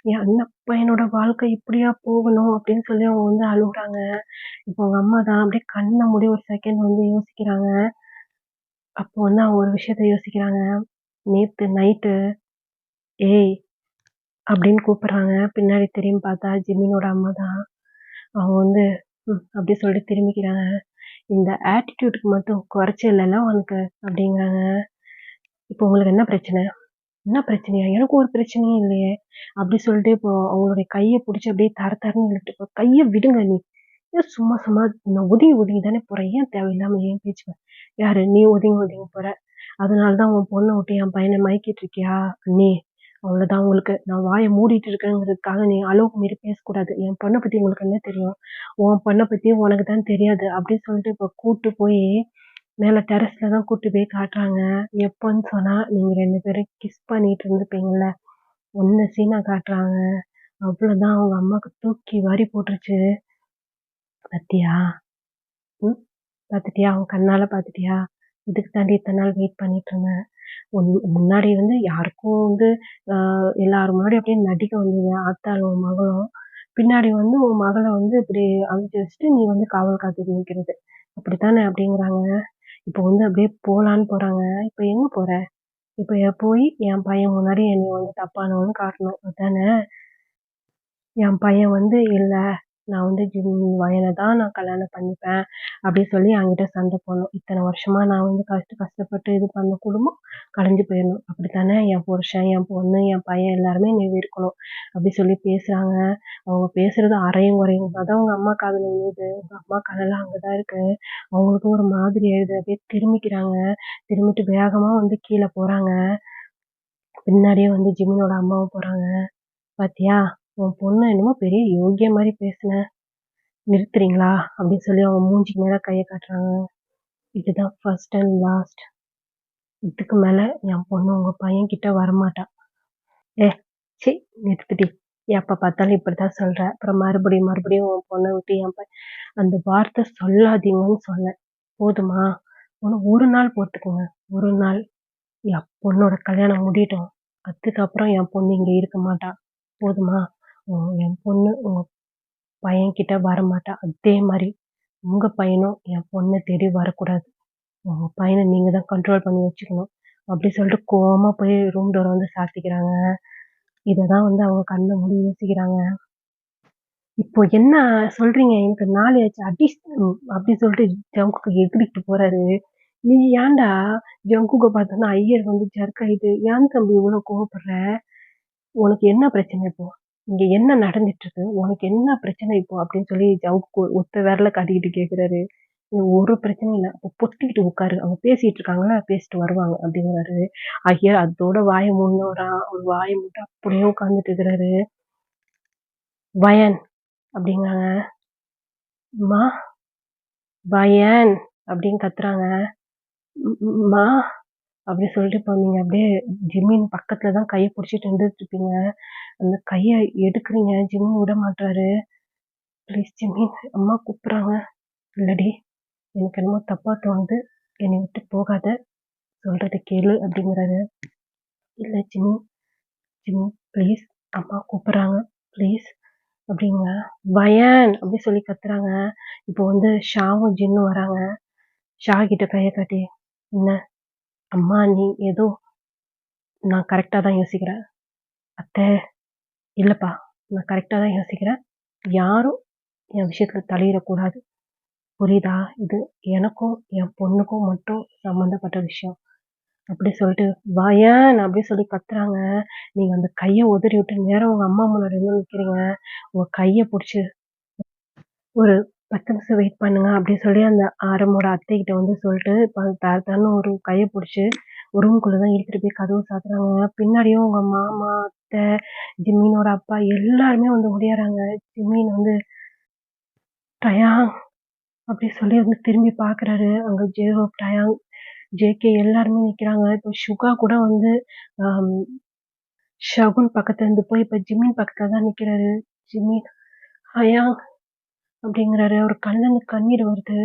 என் அண்ணன் பையனோட வாழ்க்கை இப்படியா போகணும் அப்படின்னு சொல்லி அவங்க வந்து அழுவுறாங்க. இப்போ அவங்க அம்மா தான் அப்படியே கண்ண மூடி ஒரு செகண்ட் வந்து யோசிக்கிறாங்க. அப்போ வந்து அவங்க ஒரு விஷயத்த யோசிக்கிறாங்க. நேத்து நைட்டு "ஏய்" அப்படின்னு கூப்பிடுறாங்க. பின்னாடி திரும்பி பார்த்தா ஜிமினோட அம்மா தான். அவங்க வந்து அப்படி சொல்லிட்டு திரும்பிக்கிறாங்க. "இந்த ஆட்டிட்யூட்க்கு மட்டும் குறைச்சல் இல்லல்ல உனக்கு" அப்படிங்கிறாங்க. "இப்போ உங்களுக்கு என்ன பிரச்சனை?" "என்ன பிரச்சனையா? எனக்கு ஒரு பிரச்சனையும் இல்லையே!" அப்படி சொல்லிட்டு இப்போ அவங்களுடைய கைய புடிச்சு அப்படியே தர தரன்னு இழுத்துட்டு "கைய விடுங்க நீ. ஏன் சும்மா சும்மா நான் ஒதுங்கி ஒதுங்கி தானே போறேன். ஏன் தேவையில்லாம என் பேச்சு யாரு நீ ஒதுங்கி ஒதுங்கி போற? அதனால தான் உன் பொண்ண விட்டு என் பையன மயக்கிட்டு இருக்கியா? அண்ணி அவ்வளோதான் உங்களுக்கு. நான் வாய மூடிட்டு இருக்கேங்கிறதுக்காக நீ அளவுக்கு மீறி பேசக்கூடாது. என் பொண்ண பத்தி உங்களுக்கு என்ன தெரியும்? உன் பொண்ண பத்தி உனக்கு தான் தெரியாது." அப்படின்னு சொல்லிட்டு இப்போ கூட்டு போய் மேல டெர்ரஸ்ல தான் கூட்டு போய் காட்டுறாங்க. எப்போன்னு சொன்னா, நீங்க 2 பேரும் கிஸ் பண்ணிட்டு இருந்திருப்பீங்கல்ல, அந்த சீன காட்டுறாங்க. அவ்வளோதான் அவங்க அம்மாக்கு தூக்கி வாரி போட்டுருச்சு. "பாத்தியா? ம். பாத்துட்டியா? உன் கண்ணால பாத்துட்டியா? இதுக்கு தாண்டி இத்தன நாள் வெயிட் பண்ணிட்டு இருந்தேன். முன்னாடி வந்து யாருக்கும் வந்து அ எல்லார் முன்னாடியும் அப்படியே நடிக்க வந்தீங்க. ஆத்தாளும், உன் மகளும். பின்னாடி வந்து உன் மகள வந்து இப்படி அனுப்பிச்சு வச்சுட்டு, நீ வந்து காவல் காத்துட்டு நிக்கிறது. அப்படித்தானே?" அப்படிங்கிறாங்க. இப்போ வந்து அப்படியே போலான்னு போறாங்க. "இப்ப எங்க போற?" இப்ப போய் என் பையன் முன்னாடி என்னைய வந்து தப்பானவன்னு காட்டணும். அதானே? என் பையன் வந்து, "இல்ல, நான் வந்து பையன தான் நான் கல்யாணம் பண்ணிப்பேன்." அப்படி சொல்லி என்கிட்ட சண்டை போடணும். இத்தன வருஷமா நான் வந்து கஷ்டப்பட்டு இது பண்ண குடும்பம் கலைஞ்சு போயிரணும். அப்படித்தானே? என் புருஷன், என் பொண்ணு, என் பையன் எல்லாருமே என்னைய வெறுக்கணும். அப்படி சொல்லி பேசுறாங்க. அவங்க பேசுறது அறையும் குறையுமா தான் உங்க அம்மா காதுல விழுது. உங்க அம்மா கண்ணெல்லாம் அங்க தான் இருக்கு. அவங்களுக்கும் ஒரு மாதிரி ஆயிடுது. அப்படியே திரும்பிக்கிறாங்க. திரும்பிட்டு வேகமா வந்து கீழ போறாங்க. பின்னாடியே வந்து ஜிமினோட அம்மாவும் போறாங்க. "பாத்தியா? உன் பொண்ண என்னமோ பெரிய யோக்கிய மாரி பேசுன. நிறுத்துறீங்களா?" அப்படின்னு சொல்லி அவங்க மூஞ்சிக்கு நேரா கைய காட்டுறாங்க. "இதுதான் ஃபர்ஸ்ட் அண்ட் லாஸ்ட். இதுக்கு மேல என் பொண்ணு உங்க பையன்கிட்ட வரமாட்டா." "ஏ ச்சீ நிறுத்துடி. எப்ப பார்த்தாலும் இப்படித்தான் சொல்ற. அப்புறம் மறுபடியும் மறுபடியும் உன் பொண்ண விட்டு என் அந்த வார்த்தை சொல்லாதீங்கன்னு சொன்னேன். போதுமா? இன்னும் ஒரு நாள் பொறுத்துக்கோங்க. ஒரு நாள். என் பொண்ணோட கல்யாணம் முடியட்டும். அதுக்கப்புறம் என் பொண்ணு இங்க இருக்க மாட்டா. போதுமா? என் பொண்ணு உங்க பையன்கிட்ட வரமாட்டா. அதே மாரி உங்க பையனும் என் பொண்ண தேடி வரக்கூடாது. உங்க பையன நீங்க தான் கண்ட்ரோல் பண்ணி வச்சுக்கணும். அப்படி சொல்லிட்டு கோவமா போய் ரூம் டோர வந்து சாத்திக்கிறாங்க. இததான் வந்து அவங்க கண்ல மூடி யோசிக்கிறாங்க. இப்போ என்ன சொல்றீங்க? எனக்கு நாளு ஆச்சு. அப்படி சொல்லிட்டு ஜங்குக்கு எகிறிட்டு போறாரு. நீ ஏன்டா ஜங்குக்க பார்த்தோன்னா ஐயர் வந்து ஜர்க் ஆயிட்டு, "ஏன் தம்பி இவ்ளோ கோவப்படுற? உனக்கு என்ன பிரச்சனை இப்போ? இங்க என்ன நடந்துட்டு இருக்கு? உனக்கு என்ன பிரச்சனை இப்போ?" அப்படின்னு சொல்லி ஜங்குக்கு ஒத்த விரல காட்டிக்கிட்டு கேட்கிறாரு. "ஒரு பிரச்சனையும் இல்ல. அப்ப பொத்திக்கிட்டு உட்காரு. அவங்க பேசிட்டு இருக்காங்கல்ல, பேசிட்டு வருவாங்க" அப்படிங்கிறாரு. ஐயர் அதோட வாய மூடுனவராம். அவரு வாய மூடிட்டு அப்படியே உட்கார்ந்துட்டு இருக்கிறாரு. "வயன்" அப்படிங்கிறாங்க. "ம்மா, வயன்" அப்படின்னு கத்துறாங்க. "ம்மா" அப்படி சொல்லிட்டு இப்போ நீங்க அப்படியே ஜிம்மின் பக்கத்துல தான் கைய புடிச்சுட்டு நின்னுட்டுருப்பீங்க. அந்த கைய எடுக்குறீங்க. ஜிம்மி விட மாட்றாரு. "ப்ளீஸ் ஜிம்மி, அம்மா கூப்பிடுறாங்க." "இல்லடி, எனக்கு என்னமோ தப்பா தோணுது. என்னைய விட்டு போகாத. சொல்றத கேளு" அப்படிங்கிறாரு. "இல்ல ஜிம்மி, ஜிம்மி ப்ளீஸ், அம்மா கூப்பிடுறாங்க. ப்ளீஸ்" அப்படிங்க. "வயன்" அப்படி சொல்லி கத்துறாங்க. இப்போ வந்து ஷாவும் ஜின்னும் வராங்க. ஷா கிட்ட கைய காட்டி, "என்ன அம்மா நீ ஏதோ நான் கரெக்ட்டா தான் யோசிக்கிறேன்." "அத்தை, இல்லப்பா, நான் கரெக்ட்டா தான் யோசிக்கிறேன். யாரும் என் விஷயத்துல தலையிடக்கூடாது. புரியுதா? இது எனக்கும் என் பொண்ணுக்கும் மட்டும் சம்மந்தப்பட்ட விஷயம்." அப்படி சொல்லிட்டு, "வயன்" அப்படி சொல்லி கத்துறாங்க. நீங்க அந்த கைய உதறி விட்டு நேரா உங்க அம்மா முன்னாடி வந்து நிக்கிறீங்க. உங்க கைய புடிச்சு, "ஒரு 10 நிமிஷம் வெயிட் பண்ணுங்க" அப்படின்னு சொல்லி அந்த ஆரமோட அத்தைகிட்ட வந்து சொல்லிட்டு, தர தரன்னு ஒரு கைய புடிச்சு ரூம்குள்ள தான் இழுத்துட்டு போய் கதவ சாத்துறாங்க. பின்னாடியும் உங்க மாமா, அத்தை, ஜிம்மினோட அப்பா எல்லாருமே வந்து ஓடியாராங்க. ஜிம்மின் வந்து, "டயான்" அப்படி சொல்லி வந்து திரும்பி பார்க்குறாரு. அங்க ஜேஹோப், டயான், ஜேகே எல்லாருமே நிக்கிறாங்க. இப்போ சுகா கூட வந்து அம் ஷகுன் பக்கத்துல இருந்து போய் இப்ப ஜிம்மின் பக்கத்துல தான் நிக்கிறாரு. "ஜிம்மின், ஹயாங்" அப்படிங்கிறாரு. அவரு கண்லருந்து கண்ணீர் வருது.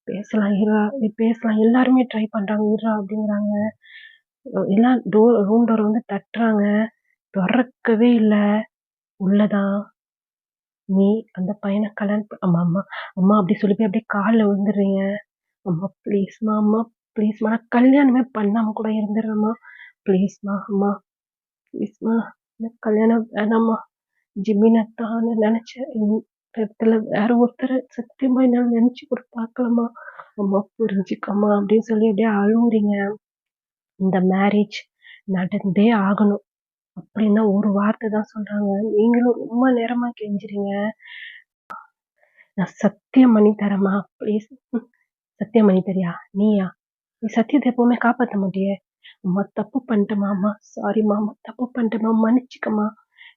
"பேசலாம் இருடா, பேசலாம். எல்லாருமே ட்ரை பண்றாங்க இருடா" அப்படிங்கிறாங்க. எல்லாம் ரூம் டோர வந்து தட்டுறாங்க. தொறக்கவே இல்ல. உள்ள தான், "நீ அந்த பையன கல்யாணம் அம்மா அம்மா அம்மா" அப்படி சொல்லி போய் அப்படியே கால்ல விழுந்துடுறீங்க. "அம்மா ப்ளீஸ்மா, அம்மா ப்ளீஸ்மா, நான் கல்யாணமே பண்ணாம கூட இருந்துர்றேன்ம்மா. ப்ளீஸ்மா அம்மா, ப்ளீஸ்மா, எனக்கு கல்யாணம் வேணாம்மா. ஜிமின தான் நெனச்சேன். இந்த இடத்துல வேற ஒருத்தர சத்தியமா என்னால நெனச்சு கூட பார்க்கலம்மா. அம்மா புரிஞ்சுக்கம்மா" அப்படின்னு சொல்லி அப்படியே அழுவுறீங்க. இந்த மேரேஜ் நடந்தே ஆகணும். அப்படின்னு ஒரு வார்த்தை தான் சொல்றாங்க. நீங்களும் ரொம்ப நேரமா கெஞ்சுறீங்க. "நான் சத்தியம் பண்ணி தரேன்ம்மா. ப்ளீஸ்." "சத்தியம் பண்ணி தரியா? நீயா? நீ சத்தியத்த எப்பவுமே காப்பாத்த மாட்டியே." "அம்மா தப்பு பண்ணிட்டேன்ம்மா. அம்மா சாரிம்மா. அம்மா தப்பு பண்ணிட்டேன்ம்மா. மன்னிச்சுக்கம்மா.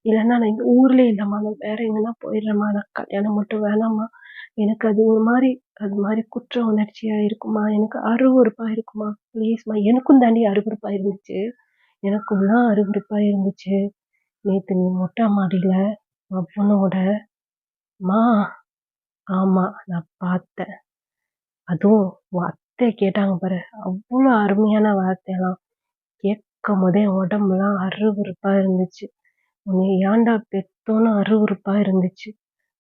இல்லன்னா நான் இந்த ஊர்லயே இல்லம்மா. நான் வேற எங்கன்னா போயிடுறேன்ம்மா. நான் கல்யாணம் மட்டும் வேணாம்மா. எனக்கு அது ஒரு மாரி அது மாரி குற்ற உணர்ச்சியா இருக்கும்மா. எனக்கு அருவருப்பா இருக்கும்மா. ப்ளீஸ்மா." எனக்கும் தாண்டி அருவருப்பா இருந்துச்சு. எனக்கும் தான் அருவருப்பா இருந்துச்சு. நேத்து நீ மொட்ட மாடியில அவனோட மா ஆமா நான் பார்த்தேன். அதுவும் உன் அத்தை கேட்டாங்க பாரு. அவ்ளோ அருமையான வார்த்தைலாம். கேட்கும்போதே என் உடம்புலாம் அருவருப்பா இருந்துச்சு. உன்னைய ஏன்டா பெத்தோன்னு அருவருப்பா இருந்துச்சு.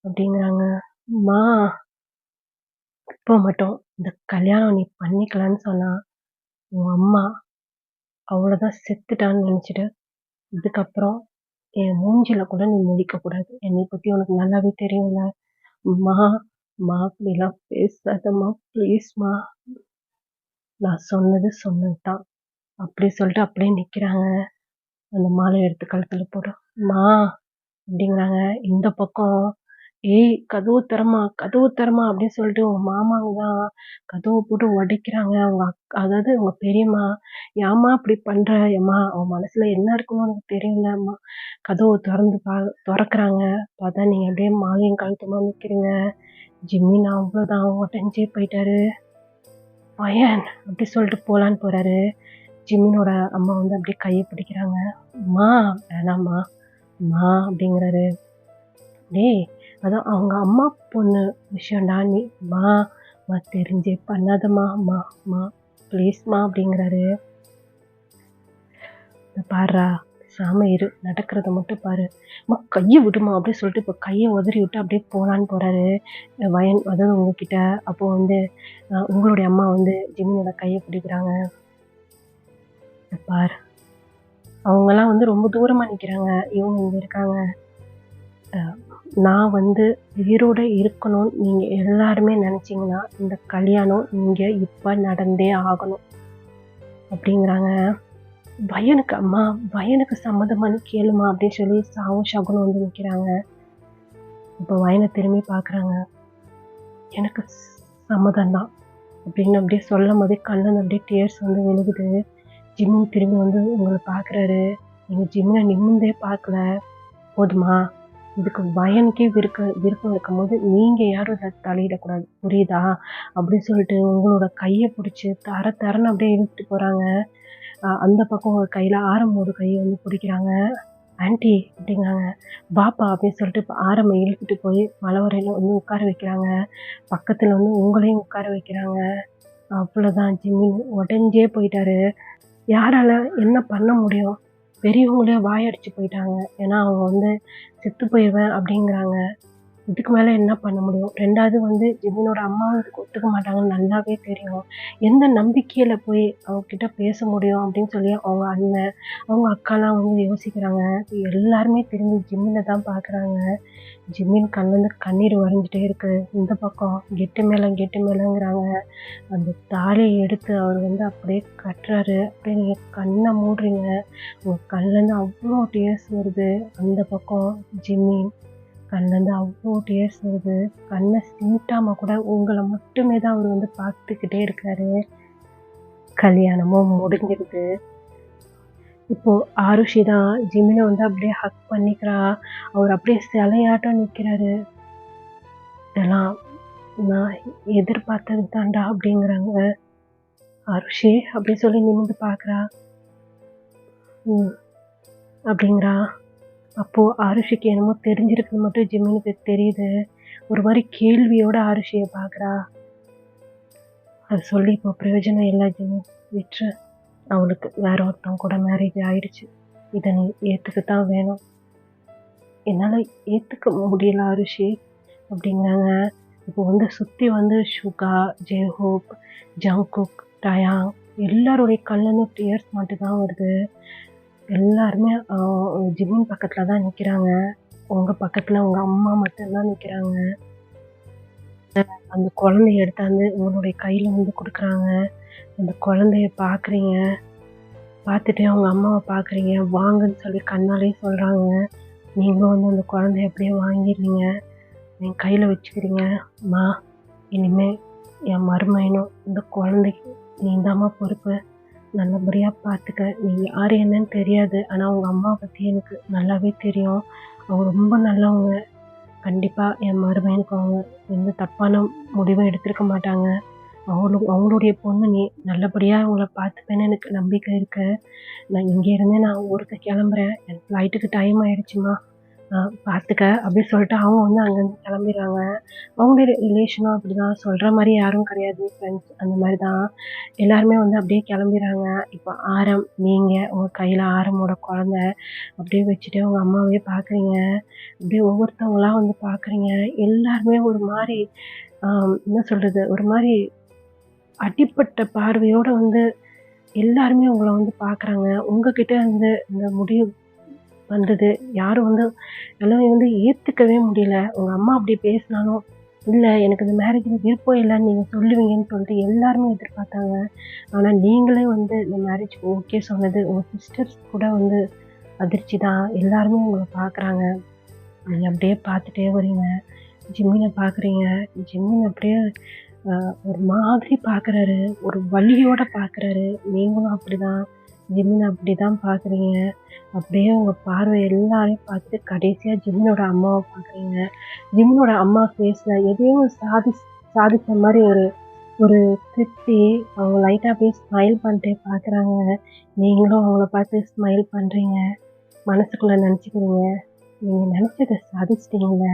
அப்படிங்கிறாங்க. மா இப்போ மட்டும் இந்த கல்யாணம் நீ பண்ணிக்கலன்னு சொன்னா, உன் அம்மா அவ்வளோதான் செத்துட்டான்னு நெனச்சுட்டு, இதுக்கப்புறம் என் மூஞ்சில கூட நீ முழிக்கக்கூடாது. என்னைய பத்தி உனக்கு நல்லாவே தெரியும்ல. மா மா அப்படிலாம் பேசாதம்மா ப்ளீஸ்மா. நான் சொன்னது சொன்னது தான். அப்படி சொல்லிட்டு அப்படியே நிக்கிறாங்க. அந்த மாலைய எடுத்து கழுத்துல போட்டு, "அம்மா" அப்படிங்கிறாங்க. இந்த பக்கம், "ஏய் கதவு திறம்மா, கதவு திறம்மா" அப்படின்னு சொல்லிட்டு உங்க மாமாங்க தான் கதவ போட்டு உடைக்கிறாங்க. அவங்க அதாவது உங்க பெரியம்மா, "ஏம்மா இப்படி பண்ற? எம்மா அவன் மனசுல என்ன இருக்குன்னு உனக்கு தெரியும்லம்மா." கதவ தொறக்குறாங்க. பார்த்தா நீங்க அப்படியே மாலையும் கழுத்துமா நிக்கிறீங்க. ஜிம்மின் அவ்வளோதான் உடஞ்சே போயிட்டாரு. "பையன்" அப்படி சொல்லிட்டு போலான்னு போறாரு. ஜிம்மினோட அம்மா வந்து அப்படியே கைய பிடிக்கிறாங்க. "அம்மா வேணாம்மா, அம்மா" அப்படிங்கிறாரு. "டேய் அதான் அவங்க அம்மா பொண்ணு விஷயம்டா நீ அம்மா அம்மா தெரிஞ்சே பண்ணாதம்மா அம்மா அம்மா ப்ளீஸ்மா" அப்படிங்கிறாரு. "இத பார்றா பேசாம இரு, நடக்கிறத மட்டும் பாரு. அம்மா கைய விடுமா அப்படின்னு சொல்லிட்டு இப்போ கையை உதறி விட்டு அப்படியே போலான்னு போறாரு வயன். அதாவது உங்ககிட்ட அப்போ வந்து உங்களுடைய அம்மா வந்து ஜிமினோட கையை பிடிக்கிறாங்க. பாரு, அவங்கெல்லாம் வந்து ரொம்ப தூரமா நிக்கிறாங்க, இவங்க இங்க இருக்காங்க. நான் வந்து உயிரோட இருக்கணும்னு நீங்க எல்லாருமே நினைச்சீங்கன்னா இந்த கல்யாணம் இங்க இப்ப நடந்தே ஆகணும் அப்படிங்கிறாங்க. வயனுக்கு அம்மா வயனுக்கு சம்மதமானு கேளுமா அப்படின்னு சொல்லி சாவும் சகுனம் வந்து நிற்கிறாங்க. இப்போ வயனை திரும்பி பார்க்குறாங்க. எனக்கு சம்மதம் தான் அப்படின்னு அப்படியே சொல்லும் போதே கண்ணன் அப்படியே டேர்ஸ் வந்து விழுகுது. ஜிம்மின் திரும்பி வந்து உங்களை பார்க்குறாரு. நீங்கள் ஜிம்மினை நிமிர்ந்தே பார்க்கல, போதுமா? இதுக்கு வயனுக்கே விருப்பம் இருக்கும்போது நீங்கள் யாரும் இதை தலையிடக்கூடாது, புரியுதா? அப்படின்னு சொல்லிட்டு உங்களோட கையை பிடிச்சி தரன்னு அப்படியே இழுத்துட்டு போகிறாங்க. அந்த பக்கம் ஒரு கையில் ஆரம்போட கையை வந்து பிடிக்கிறாங்க. ஆன்ட்டி அப்படிங்கிறாங்க. பாப்பா அப்படின்னு சொல்லிட்டு இப்போ ஆரம்பை இழுத்துட்டு போய் மலவரையில் வந்து உட்கார வைக்கிறாங்க. பக்கத்தில் வந்து உங்களையும் உட்கார வைக்கிறாங்க. அவ்வளோதான், ஜிம்மின் உடஞ்சே போயிட்டாரு. யாரால என்ன பண்ண முடியும்? பெரியவங்களே வாயடிச்சு போயிட்டாங்க. ஏன்னா அவங்க வந்து செத்து போயிடுவேன் அப்படிங்கிறாங்க. இதுக்கு மேலே என்ன பண்ண முடியும்? 2வது வந்து ஜிம்மினோட அம்மா இதுக்கு ஒத்துக்க மாட்டாங்கன்னு நல்லாவே தெரியும். எந்த நம்பிக்கையில் போய் அவங்கக்கிட்ட பேச முடியும் அப்படின்னு சொல்லி அவங்க அண்ணன், அவங்க அக்காலாம் வந்து யோசிக்கிறாங்க. எல்லாருமே திரும்பி ஜிம்மினை தான் பார்க்குறாங்க. ஜிம்மின் கண்ணுலேருந்து கண்ணீர் வரைஞ்சிட்டே இருக்கு. இந்த பக்கம் கெட்டு மேலேங்கிறாங்க. அந்த தாலியை எடுத்து அவர் வந்து அப்படியே கட்டுறாரு. அப்படியே நீங்கள் கண்ணை மூடுறீங்க, உங்கள் கண்ணுலேருந்து அவ்வளோ டேர்ஸ் வருது. அந்த பக்கம் ஜிம்மின் கண்லேருந்து அவ்வளோ டேர்ஸ் வருது. கண்ணை சிமிட்டாமல் கூட உங்களை மட்டுமே தான் அவர் வந்து பார்த்துக்கிட்டே இருக்காரு. கல்யாணமும் முடிஞ்சிருது. இப்போது ஆருஷி தான் ஜிமினை வந்து அப்படியே ஹக் பண்ணிக்கிறா. அவர் அப்படியே சிலையாட்டம் நிற்கிறாரு. இதெல்லாம் நான் எதிர்பார்த்தது தாண்டா அப்படிங்கிறாங்க. ஆருஷி அப்படின்னு சொல்லி நிமிர்ந்து பார்க்குறா. அப்படிங்கிறா. அப்போது ஆருஷிக்கு என்னமோ தெரிஞ்சிருக்குன்னு மட்டும் ஜிம்மினுக்கு தெரியுது. ஒரு மாதிரி கேள்வியோட ஆருஷியை பார்க்குறா. அது சொல்லி இப்போ பிரயோஜனம் இல்லை ஜிம்மி, விட்டுரு. அவளுக்கு வேற ஒருத்தவங்க கூட மேரேஜ் ஆயிடுச்சு. இதை நீ ஏற்றுக்கத்தான் வேணும். என்னால் ஏற்றுக்க முடியல ஆருஷி அப்படிங்கிறாங்க. இப்போ வந்து சுற்றி வந்து சுகா, ஜெய்ஹோப், ஜங்குக், டயாங் எல்லாருடைய கண்ணுன்னு டியர்ஸ் மட்டும்தான் வருது. எல்லாருமே ஜிம்மின் பக்கத்தில் தான் நிற்கிறாங்க. உங்கள் பக்கத்தில் உங்கள் அம்மா மட்டும்தான் நிற்கிறாங்க. அந்த குழந்தைய எடுத்தாந்து உங்களுடைய கையில் வந்து கொடுக்குறாங்க. அந்த குழந்தைய பார்க்குறீங்க. பார்த்துட்டு அவங்க அம்மாவை பார்க்குறீங்க. வாங்கன்னு சொல்லி கண்ணாலே சொல்கிறாங்க. நீங்களும் வந்து அந்த குழந்தைய அப்படியே வாங்கிடுறீங்க, என் கையில் வச்சுக்கிறீங்க. அம்மா, இனிமேல் என் மருமையனும் இந்த குழந்தைக்கு நீ தாம்மா பொறுப்பு. நல்லபடியாக பார்த்துக்க. நீங்கள் யார் என்னன்னு தெரியாது, ஆனால் உங்கள் அம்மாவை பற்றி எனக்கு நல்லாவே தெரியும். அவங்க ரொம்ப நல்லவங்க. கண்டிப்பாக என் மருமையனுக்கு அவங்க எந்த தப்பான முடிவும் எடுத்திருக்க மாட்டாங்க. அவங்களுடைய பொண்ணு நீ நல்லபடியாக அவங்கள பார்த்துப்பேன்னு எனக்கு நம்பிக்கை இருக்குது. நான் இங்கேருந்தே நான் ஊருக்கு கிளம்புறேன். என் ஃப்ளைட்டுக்கு டைம் ஆகிடுச்சுமா, பார்த்துக்க அப்படின்னு சொல்லிட்டு அவங்க வந்து அங்கேருந்து கிளம்பிடுறாங்க. அவங்களுடைய ரிலேஷனும் அப்படி தான், சொல்கிற மாதிரி யாரும் கிடையாது, ஃப்ரெண்ட்ஸ் அந்த மாதிரி தான். எல்லாருமே வந்து அப்படியே கிளம்பிடுறாங்க. இப்போ ஆரம், நீங்கள் உங்கள் கையில் ஆரமோட குழந்த அப்படியே வச்சுட்டு உங்கள் அம்மாவே பார்க்குறீங்க. அப்படியே ஒவ்வொருத்தவங்களாம் வந்து பார்க்குறீங்க. எல்லாருமே ஒரு மாதிரி என்ன சொல்கிறது, ஒரு மாதிரி அடிப்பட்ட பார்வையோடு வந்து எல்லாருமே உங்களை வந்து பார்க்குறாங்க. உங்ககிட்ட இருந்து இந்த முடிவு வந்தது யாரும் வந்து எல்லாமே வந்து ஏற்றுக்கவே முடியல. உங்கள் அம்மா அப்படி பேசினாலும் இல்லை, எனக்கு இந்த மேரேஜில் விருப்பம் இல்லைன்னு நீங்கள் சொல்லுவீங்கன்னு சொல்லிட்டு எல்லாருமே எதிர்பார்த்தாங்க. ஆனால் நீங்களே வந்து இந்த மேரேஜ்க்கு ஓகே சொன்னது உங்கள் சிஸ்டர்ஸ் கூட வந்து அதிர்ச்சி தான். எல்லாருமே உங்களை பார்க்குறாங்க. நீங்கள் அப்படியே பார்த்துட்டே வரீங்க. ஜிம்மினை பார்க்குறீங்க. ஜிம்மின் அப்படியே ஒரு மாதிரி பார்க்குறாரு, ஒரு வலியோடு பார்க்குறாரு. நீங்களும் அப்படி தான் ஜிம்மினை அப்படி தான் பார்க்குறீங்க. அப்படியே உங்கள் பார்வை எல்லாரையும் பார்த்துட்டு கடைசியாக ஜிம்மினோட அம்மாவை பார்க்குறீங்க. ஜிம்மினோட அம்மா ஃபேஸில் எதையும் சாதித்த மாதிரி ஒரு திருப்தி. அவங்க லைட்டாக அப்படியே ஸ்மைல் பண்ணிட்டே பார்க்குறாங்க. நீங்களும் அவங்கள பார்த்து ஸ்மைல் பண்ணுறீங்க. மனசுக்குள்ளே நினச்சிக்கிறீங்க, நீங்கள் நினச்சதை சாதிச்சிட்டிங்கள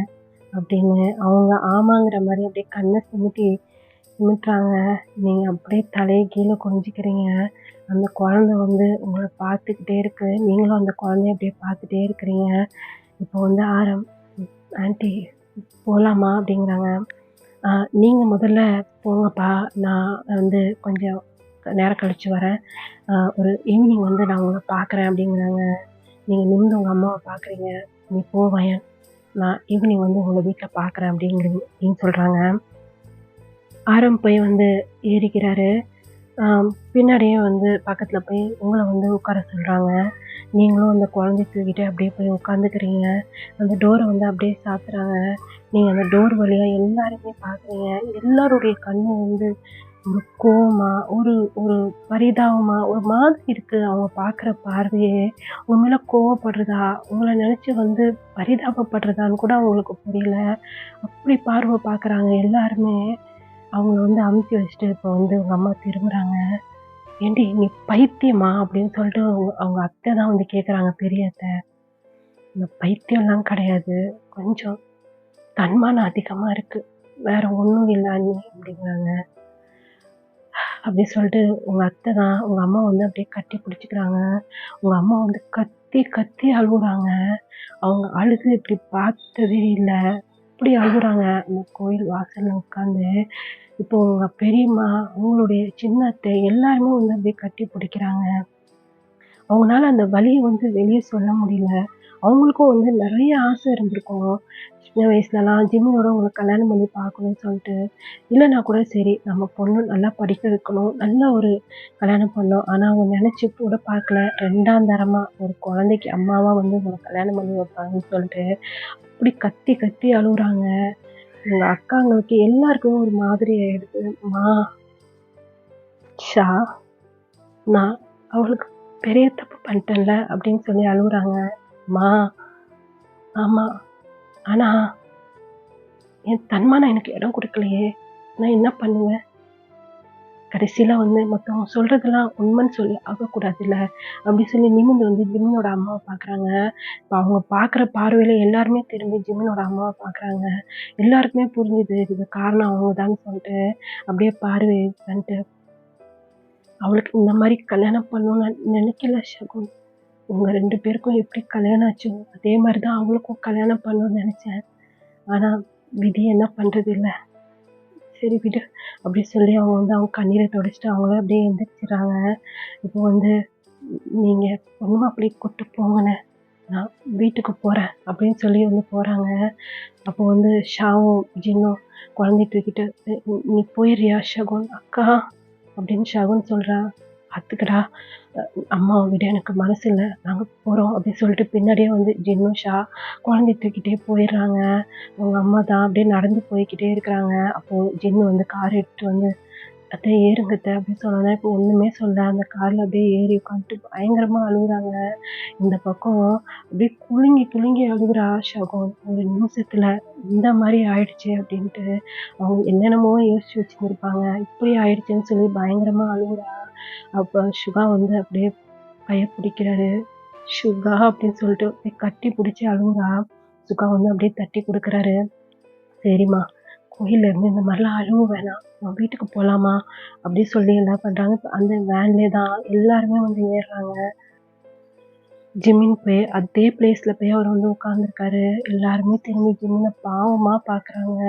அப்படின்னு. அவங்க ஆமாங்கிற மாதிரி அப்படியே கண்ணை சிமிட்டுறாங்க. நீங்கள் அப்படியே தலையை கீழே குனிஞ்சிக்கிறீங்க. அந்த குழந்தை வந்து உங்கள பார்த்துக்கிட்டே இருக்கு. நீங்களும் அந்த குழந்தைய அப்படியே பார்த்துட்டே இருக்கிறீங்க. இப்போ வந்து ஆன்ட்டி போலாமா? அப்படிங்கிறாங்க. நீங்க முதல்ல போங்கப்பா. நான் வந்து கொஞ்சம் நேரம் கழிச்சு வரேன். ஒரு ஈவினிங் வந்து நான் உங்கள பார்க்குறேன் அப்படிங்கிறாங்க. நீங்க நிமிர்ந்து உங்க அம்மாவ பார்க்குறீங்க. நீ போவேன். நான் ஈவினிங் வந்து உங்க வீட்ல பார்க்குறேன் அப்படின்னு சொல்றாங்க. போய் வந்து ஏறிக்கிறாரு. பின்னாடியே வந்து பக்கத்துல போய் உங்கள வந்து உட்கார சொல்றாங்க. நீங்களும் அந்த குழந்தைய தூக்கிட்டு அப்படியே போய் உட்காந்துக்கிறீங்க. அந்த டோர வந்து அப்படியே சாத்துறாங்க. நீங்க அந்த டோர் வழியா எல்லாரையுமே பார்க்குறீங்க. எல்லாருடைய கண்ணும் வந்து ஒரு கோவமா, ஒரு ஒரு பரிதாபமா, ஒரு மாதிரி இருக்கு. அவங்க பார்க்குற பார்வையே உங்க மேல கோவப்படுறதா, உங்கள நினைச்சு வந்து பரிதாபப்படுறதான்னு கூட அவங்களுக்கு புரியல. அப்படி பார்வை பார்க்குறாங்க எல்லாருமே. அவங்கள வந்து அமுத்தி வச்சுட்டு இப்போ வந்து உங்க அம்மா திரும்புறாங்க. "ஏன்டி நீ பைத்தியமா?" அப்படின்னு சொல்லிட்டு அவங்க அத்தை தான் வந்து கேட்குறாங்க, பெரிய அத்தை. "இந்த பைத்தியம்லாம் கிடையாது. கொஞ்சம் தன்மானம் அதிகமா இருக்கு. வேற ஒண்ணும் இல்ல அண்ணி" அப்படிங்கிறாங்க. அப்படி சொல்லிட்டு உங்க அத்தை தான் உங்க அம்மா வந்து அப்படியே கட்டி பிடிச்சுக்கிறாங்க. உங்க அம்மா வந்து கத்தி கத்தி அழுகுறாங்க. அவங்க அழுது இப்படி பார்த்ததே இல்ல. அப்படி அழுகுறாங்க அந்த கோயில் வாசல்ல உட்காந்து. இப்போ உங்க பெரியம்மா, உங்களுடைய சின்ன அத்தை எல்லாருமே வந்து அப்படியே கட்டி பிடிக்கிறாங்க. அவங்கனால அந்த வலிய வந்து வெளிய சொல்ல முடியல. அவங்களுக்கும் வந்து நெறைய ஆசை இருந்திருக்கும். சின்ன வயசுலலாம் ஜிம்மியோட உங்களுக்கு கல்யாணம் பண்ணி பார்க்கணும்னு சொல்லிட்டு. இல்லன்னா கூட சரி நம்ம பொண்ணு நல்லா படிக்க வைக்கணும். நல்ல ஒரு கல்யாணம் பண்ணோம். ஆனா அவங்க நெனச்சு கூட பார்க்கல. 2ஆம் தரமா ஒரு குழந்தைக்கு அம்மாவா வந்து உங்கள கல்யாணம் பண்ணி வைப்பாங்கன்னு சொல்லிட்டு, அப்படி கத்தி கத்தி அழுவுறாங்க. எங்க அக்காங்களுக்கு எல்லாருக்குமே ஒரு மாதிரி ஆயிடுது. "அம்மா, ஷா, நான் அவளுக்கு பெரிய தப்பு பண்ணிட்டேன்ல" அப்படின்னு சொல்லி அழுவுறாங்க. "அம்மா, ஆமா. ஆனா என் தன்மானம் எனக்கு இடம் குடுக்கலையே. நான் என்ன பண்ணுவேன்? கடைசியில வந்து மத்தவங்க சொல்றதெல்லாம் உண்மைன்னு சொல்லி ஆகக்கூடாதுல்ல" அப்படி சொல்லி நிமிர்ந்து வந்து ஜிமினோட அம்மாவ பார்க்குறாங்க. இப்ப அவங்க பார்க்குற பார்வையில எல்லாருமே திரும்பி ஜிமினோட அம்மாவ பார்க்குறாங்க. எல்லாருக்குமே புரிஞ்சுது இதுக்கு காரணம் அவங்க தான்னு சொல்லிட்டு, அப்படியே பார்வைய பண்ணிட்டு, "அவளுக்கு இந்த மாரி கல்யாணம் பண்ணணும்னு நான் நினைக்கல ஷகுன். உங்க 2 பேருக்கும் எப்படி கல்யாணம் ஆச்சோ, அதே மாரி தான் அவளுக்கும் கல்யாணம் பண்ணணும்னு நெனச்சேன். ஆனா விதி என்ன பண்றது இல்ல. சரி விடு" அப்படி சொல்லி அவங்க வந்து அவங்க கண்ணீர தொடச்சுட்டு அவங்களே அப்படியே எந்திரிச்சுர்றாங்க. இப்போ வந்து "நீங்க பொண்ணு மாப்பிள்ளைய கூட்டு போங்கண்ணே. நான் வீட்டுக்கு போறேன்" அப்படின்னு சொல்லி வந்து போறாங்க. அப்போ வந்து ஷாவும், ஜின்னும் குழந்தைய தூக்கிட்டு, நீ போயிர்றியா ஷகுன்?" "அக்கா" அப்படின்னு ஷகுன் சொல்றான். "பாத்துக்கடா, அ அம்மாவ விட எனக்கு மனசு இல்ல. நாங்க போறோம்" அப்படின்னு சொல்லிட்டு பின்னாடியே வந்து ஜின்னும், குழந்தைய தூக்கிட்டே போயிர்றாங்க. அவங்க அம்மா தான் அப்படியே நடந்து போய்க்கிட்டே இருக்கிறாங்க. அப்போ ஜின்னு வந்து கார் எடுத்துட்டு வந்து, "அத்தை ஏறுங்க அத்தை" அப்படின்னு சொன்னோனே, இப்போ ஒண்ணுமே சொல்லல. அந்த கார்ல அப்படியே ஏறி உட்காந்துட்டு பயங்கரமா அழுகுறாங்க. இந்த பக்கம் அப்படியே குலுங்கி குலுங்கி அழுகுறா ஷகுன். ஒரு நிமிஷத்துல இந்த மாரி ஆயிடுச்சே அப்படின்ட்டு. அவங்க என்னென்னமோ யோசிச்சு வச்சிருந்திருப்பாங்க. இப்படி ஆயிடுச்சேன்னு சொல்லி பயங்கரமா அழுகுறா. அப்ப சுகா வந்து அப்படியே கைய பிடிக்கிறாரு. "சுகா" அப்படின்னு சொல்லிட்டு அப்படியே கட்டி பிடிச்சு அழுகுறா. சுகா வந்து அப்படியே தட்டி குடுக்குறாரு. "சரிம்மா, கோயில்ல இருந்து இந்த மாரிலாம் அழுவ வேணாம். நம்ம வீட்டுக்கு போலாமா?" அப்படி சொல்லி என்ன பண்றாங்க, அந்த வேன்லயே தான் எல்லாருமே வந்து ஏறுறாங்க. ஜிமின் போய் அதே பிளேஸ்ல போய் அவர் வந்து உட்கார்ந்துருக்காரு. எல்லாருமே திரும்பி ஜிமின பாவமா பார்க்குறாங்க.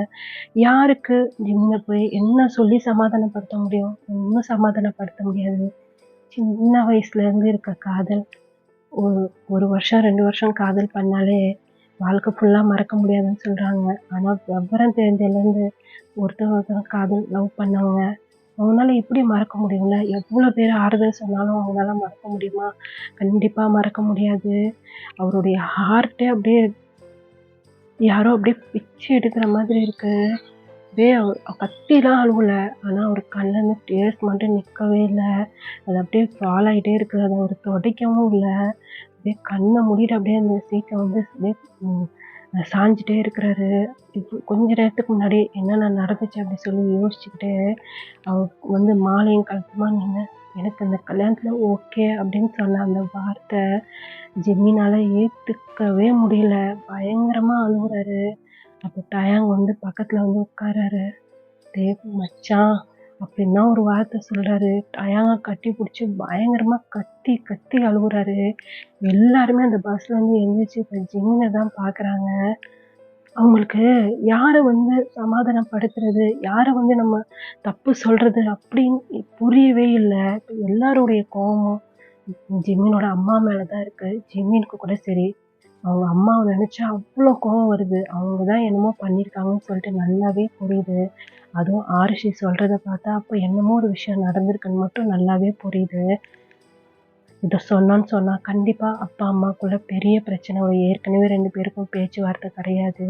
யாருக்கு ஜிமின போய் என்ன சொல்லி சமாதானப்படுத்த முடியும்? ஒண்ணும் சமாதானப்படுத்த முடியாது. சின்ன வயசுல இருந்து இருக்க காதல். ஒரு 1 வருஷம், 2 வருஷம் காதல் பண்ணாலே வாழ்க்கை ஃபுல்லா மறக்க முடியாதுன்னு சொல்றாங்க. ஆனா விவரம் தெரிஞ்சதுலேருந்து ஒருத்தர் காதல் லவ் பண்ணவங்க. அவங்கனால எப்படி மறக்க முடியும்ல? எவ்வளோ பேர் ஆறுதல் சொன்னாலும் அவங்களால மறக்க முடியுமா? கண்டிப்பா மறக்க முடியாது. அவருடைய ஹார்ட்டே அப்படியே யாரோ அப்படியே பிச்சு எடுக்கிற மாதிரி இருக்கு. அப்படியே கத்திலாம் அழுவல. ஆனா அவர் கண்லருந்து டீயர்ஸ் மட்டும் நிக்கவே இல்ல. அது அப்படியே ஃபால் ஆயிட்டே இருக்கு. அத அவரு துடைக்கவும் இல்ல. அப்படியே கண்ண மூடிட்டு அப்படியே அந்த சீட்ல வந்து அப்படியே ம் சாஞ்சுட்டே இருக்கிறாரு. கொஞ்ச நேரத்துக்கு முன்னாடி என்னென்ன நடந்துச்சு அப்படி சொல்லி யோசிச்சுக்கிட்டு, அவர் வந்து மாலையும் கழட்டுமா நின்னு, "எனக்கு இந்த கல்யாணத்துல ஓகே" அப்படின்னு சொன்ன அந்த வார்த்தை ஜெமினால ஏத்துக்கவே முடியல. பயங்கரமா அழுகுறாரு. அப்போ டயாங் வந்து பக்கத்துல வந்து உட்கார்றாரு. "டேய் மச்சான்" அப்படின்னு தான் ஒரு வார்த்தை சொல்றாரு. டயாங்க கட்டி பிடிச்சி பயங்கரமா கத்தி கத்தி அழுகுறாரு. எல்லாருமே அந்த பஸ்ல இருந்து எந்திரிச்சு இப்ப ஜிமினை தான் பாக்குறாங்க. அவங்களுக்கு யார வந்து சமாதானப்படுத்துறது, யார வந்து நம்ம தப்பு சொல்றது அப்படின்னு புரியவே இல்ல. இப்ப எல்லாருடைய கோவமும் ஜிமினோட அம்மா மேல தான் இருக்கு. ஜிமினுக்கு கூட சரி, அவங்க அம்மாவ நினைச்சா அவ்ளோ கோவம் வருது. அவங்க தான் என்னமோ பண்ணியிருக்காங்கன்னு சொல்லிட்டு நல்லாவே புரியுது. அதுவும் ஆருஷி சொல்றத பார்த்தா, அப்ப என்னமோ ஒரு விஷயம் நடந்திருக்குன்னு மட்டும் நல்லாவே புரியுது. இத சொன்னோன்னு சொன்னா, கண்டிப்பா அப்பா, அம்மாக்குள்ள பெரிய பிரச்சனை வரும். ஏற்கனவே 2 பேருக்கும் பேச்சுவார்த்தை கிடையாது.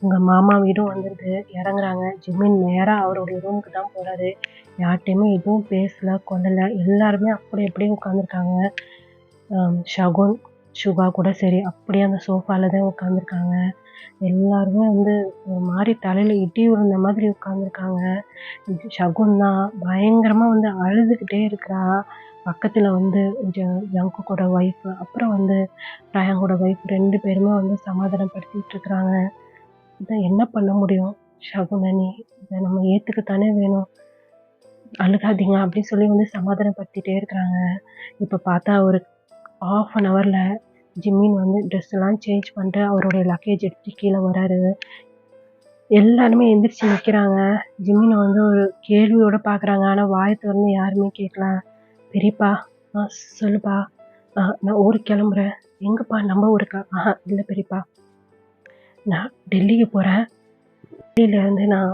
உங்க மாமா வீடும் வந்துருது. இறங்குறாங்க. ஜிமின் நேரா அவருடைய ரூமுக்கு தான் போறாரு. யார்ட்டயுமே எதுவும் பேசல, கொள்ளல. எல்லாருமே அப்படி அப்படியே உட்காந்துருக்காங்க. ஷகுன், சுகா கூட சரி, அப்படியே அந்த சோஃபால தான் உட்காந்துருக்காங்க. எல்லாருமே வந்து ஒரு மாரி தலையில இடி விழுந்த மாதிரி உட்காந்துருக்காங்க. ஷகுன் தான் பயங்கரமா வந்து அழுதுகிட்டே இருக்கிறா. பக்கத்துல வந்து ஜங்குக்கோட ஒய்ஃப், அப்புறம் வந்து ரயாங்கோட ஒய்ஃப் 2 பேருமே வந்து சமாதானப்படுத்திட்டு இருக்கிறாங்க. இத என்ன பண்ண முடியும்? ஷகுன நீ இத நம்ம ஏத்துக்கத்தானே வேணும். அழுகாதீங்க அப்படின்னு சொல்லி வந்து சமாதானப்படுத்திட்டே இருக்கிறாங்க. இப்ப பார்த்தா ஒரு 1/2 அன் ஹவர்ல ஜிம்மின் வந்து ட்ரெஸ் எல்லாம் சேஞ்ச் பண்ணிட்டு அவருடைய லக்கேஜ் எடுத்துட்டு கீழே வராரு. எல்லாருமே எந்திரிச்சு நிக்கிறாங்க. ஜிம்மினை வந்து ஒரு கேள்வியோட பாக்குறாங்க. ஆனா வாயை திறந்து யாருமே கேட்கல. பெரியப்பா, சொல்லுப்பா, நான் ஊருக்கு கிளம்புறேன். எங்கப்பா? நம்ம ஊருக்கா? இல்ல பெரியப்பா, நான் டெல்லிக்கு போறேன். டெல்லியில இருந்து நான்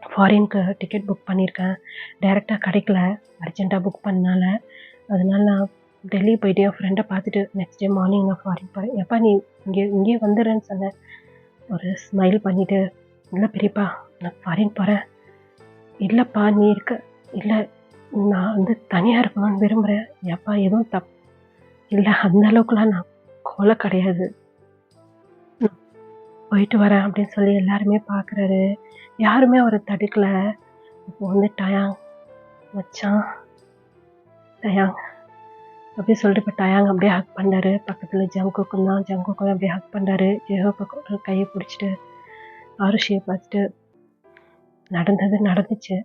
ஃபாரினுக்கு டிக்கெட் புக் பண்ணியிருக்கேன். டைரக்டா கிடைக்கல, அர்ஜென்ட்டா புக் பண்ணனால. அதனால நான் டெல்லி போயிட்டு என் ஃப்ரெண்டை பார்த்துட்டு நெக்ஸ்ட் டே மார்னிங் நான் ஃபாரின் போறேன். எப்பா நீ இங்கேயே வந்துடுறேன்னு சொன்னேன். ஒரு ஸ்மைல் பண்ணிட்டு, இல்லை பெரியப்பா, நான் ஃபாரின் போறேன். இல்லப்பா நீ இருக்க, இல்லை நான் வந்து தனியா இருக்கணும்னு விரும்புறேன். எப்பா எதுவும் இல்லை, அந்த அளவுக்குலாம் நான் கோலை கிடையாது. போயிட்டு வரேன் அப்படின்னு சொல்லி எல்லாருமே பார்க்குறாரு. யாருமே அவரை தடுக்கல. இப்போ வந்து டயாங் மச்சான், டயாங் அப்படின்னு சொல்லிட்டு இப்போ டயாங் அப்படியே ஹக் பண்ணாரு. பக்கத்தில் ஜங்குக்கும் தான், ஜங்குக்கும் அப்படியே ஹக் பண்ணாரு. ஜெஹோ பக்கம் கையை பிடிச்சிட்டு ஆருஷியை பார்த்துட்டு, நடந்தது நடந்துச்சு,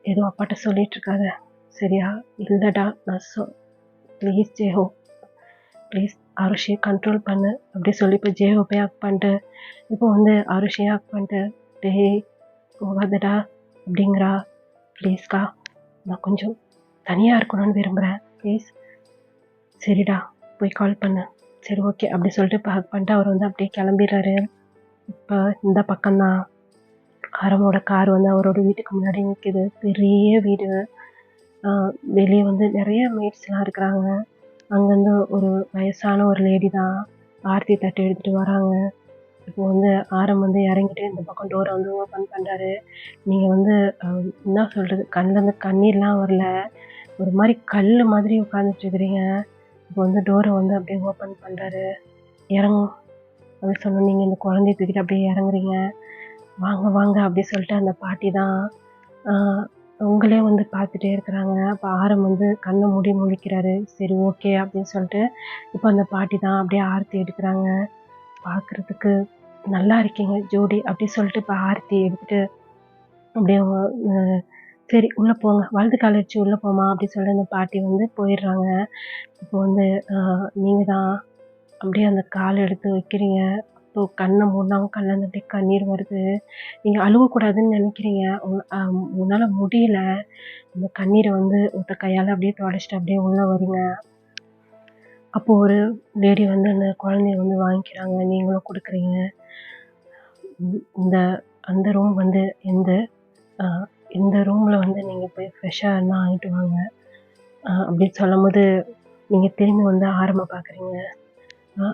ஏதோ அப்பாட்ட சொல்லிட்டு இருக்காத சரியா? இல்லடா நான் ப்ளீஸ் ஜெஹோ, ப்ளீஸ் ஆருஷியை கண்ட்ரோல் பண்ணு அப்படி சொல்லி இப்போ ஜெஹோ போய் ஹக் பண்ணிட்டு, இப்போ வந்து ஆருஷியை ஹக் பண்ணிட்டு, டேய் போகாதடா அப்படிங்கிறா. ப்ளீஸ்க்கா, நான் கொஞ்சம் தனியாக இருக்கணும்னு விரும்புகிறேன், ப்ளீஸ். சரிடா போய் கால் பண்ணு. சரி ஓகே அப்படி சொல்லிட்டு இப்போ ஹக் பண்ணிட்டு அவர் வந்து அப்படியே கிளம்பிடுறாரு. இப்போ இந்த பக்கம்தான் ஆரமோட கார் வந்து அவரோட வீட்டுக்கு முன்னாடி நிற்குது. பெரிய வீடு. வெளியே வந்து நிறைய மேட்ஸ்லாம் இருக்கிறாங்க. அங்கேருந்து ஒரு வயசான ஒரு லேடி தான் ஆர்த்தி தட்டு எடுத்துட்டு வராங்க. இப்போ வந்து ஆரம் வந்து இறங்கிட்டு இந்த பக்கம் டோரை வந்து ஓப்பன் பண்ணுறாரு. நீங்கள் வந்து என்ன சொல்கிறது, கண்ணிலேருந்து கண்ணீர்லாம் வரல, ஒரு மாதிரி கல் மாதிரி உட்காந்துட்டு இருக்கிறீங்க. இப்போ வந்து டோரை வந்து அப்படியே ஓப்பன் பண்ணுறாரு. இறங்கும் அப்படி சொன்ன நீங்கள் இந்த குழந்தைய தூக்கிட்டு அப்படியே இறங்குறீங்க. வாங்க வாங்க அப்படி சொல்லிட்டு அந்த பாட்டி தான் உங்களே வந்து பார்த்துட்டே இருக்கிறாங்க. அப்போ ஆரம் வந்து கண்ணை மூடி முழிக்கிறாரு. சரி ஓகே அப்படின்னு சொல்லிட்டு இப்போ அந்த பாட்டி தான் அப்படியே ஆரத்தி எடுக்கிறாங்க. பார்க்குறதுக்கு நல்லா இருக்கீங்க ஜோடி அப்படி சொல்லிட்டு இப்போ ஆரத்தி எடுத்துட்டு அப்படியே சரி உள்ளே போங்க, வலது கால் வச்சு உள்ளே போமா அப்படி சொல்லிட்டு அந்த பாட்டி வந்து போயிடுறாங்க. இப்போ வந்து நீங்கள் தான் அப்படியே அந்த கால் எடுத்து வைக்கிறீங்க. அப்போ கண்ணை மூடினாவும் கண்ணில் அப்படியே கண்ணீர் வருது. நீங்கள் அழுவக்கூடாதுன்னு நினைக்கிறீங்க, உங்களால் முடியல. அந்த கண்ணீரை வந்து ஒத்த கையால் அப்படியே தொடச்சிட்டு அப்படியே உள்ளே வரீங்க. அப்போ ஒரு லேடி வந்து அந்த குழந்தைய வந்து வாங்கிக்கிறாங்க. நீங்களும் கொடுக்குறீங்க. அந்த ரூம் வந்து இந்த ரூமில் வந்து நீங்கள் போய் ஃப்ரெஷ்ஷாக எல்லாம் ஆகிட்டு வாங்க அப்படின்னு சொல்லும்போது நீங்கள் திரும்பி வந்து ஆரம்ப பார்க்குறீங்க.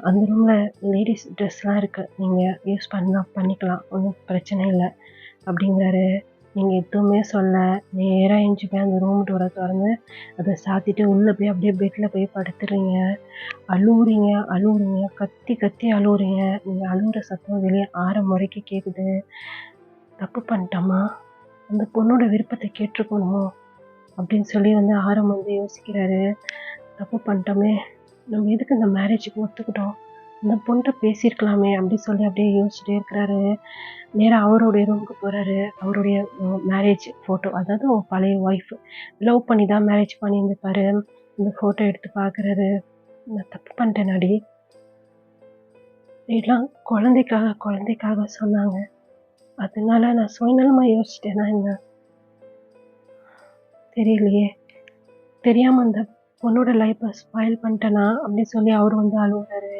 அந்த ரூமில் லேடிஸ் ட்ரெஸ்லாம் இருக்குது, நீங்கள் யூஸ் பண்ணிக்கலாம், ஒன்றும் பிரச்சனை இல்லை அப்படிங்கிறாரு. நீங்கள் எதுவுமே சொல்ல நேராக எஞ்சி போய் அந்த ரூம் டோரை திறந்து அதை சாத்திட்டு உள்ளே போய் அப்படியே பெட்டில் போய் படுத்துறீங்க. அழுவுறீங்க, கத்தி கத்தி அழுவுறீங்க. நீங்கள் அழுவுற சத்தம் வெளியே ஆரம் வரைக்கும் கேட்குது. தப்பு பண்ணிட்டோமா, அந்த பொண்ணோட விருப்பத்தை கேட்டிருக்கணுமோ அப்படின்னு சொல்லி வந்து ஆரம் வந்து யோசிக்கிறாரு. தப்பு பண்ணிட்டோமே, நம்ம எதுக்கு இந்த மேரேஜுக்கு ஒத்துக்கிட்டோம், இந்த பொண்ணுட்ட பேசியிருக்கலாமே அப்படி சொல்லி அப்படியே யோசிச்சுட்டே இருக்கிறாரு. நேரா அவருடைய ரூமுக்கு போறாரு. அவருடைய மேரேஜ் ஃபோட்டோ, அதாவது அவங்க பழைய ஒய்ஃப் லவ் பண்ணி தான் மேரேஜ் பண்ணியிருந்திருப்பாரு. இந்த ஃபோட்டோ எடுத்து பார்க்குறாரு. நான் தப்பு பண்ணிட்டேனாடி? எல்லாம் குழந்தைக்காக சொன்னாங்க. அதனால நான் சுயநலமா யோசிச்சிட்டேனா என்ன? தெரியலையே. தெரியாம அந்த பொண்ணோட லைஃப்ப ஸ்பாயில் பண்ணிட்டேனா? அப்படின்னு சொல்லி அவரு வந்து அழுவுறாரு.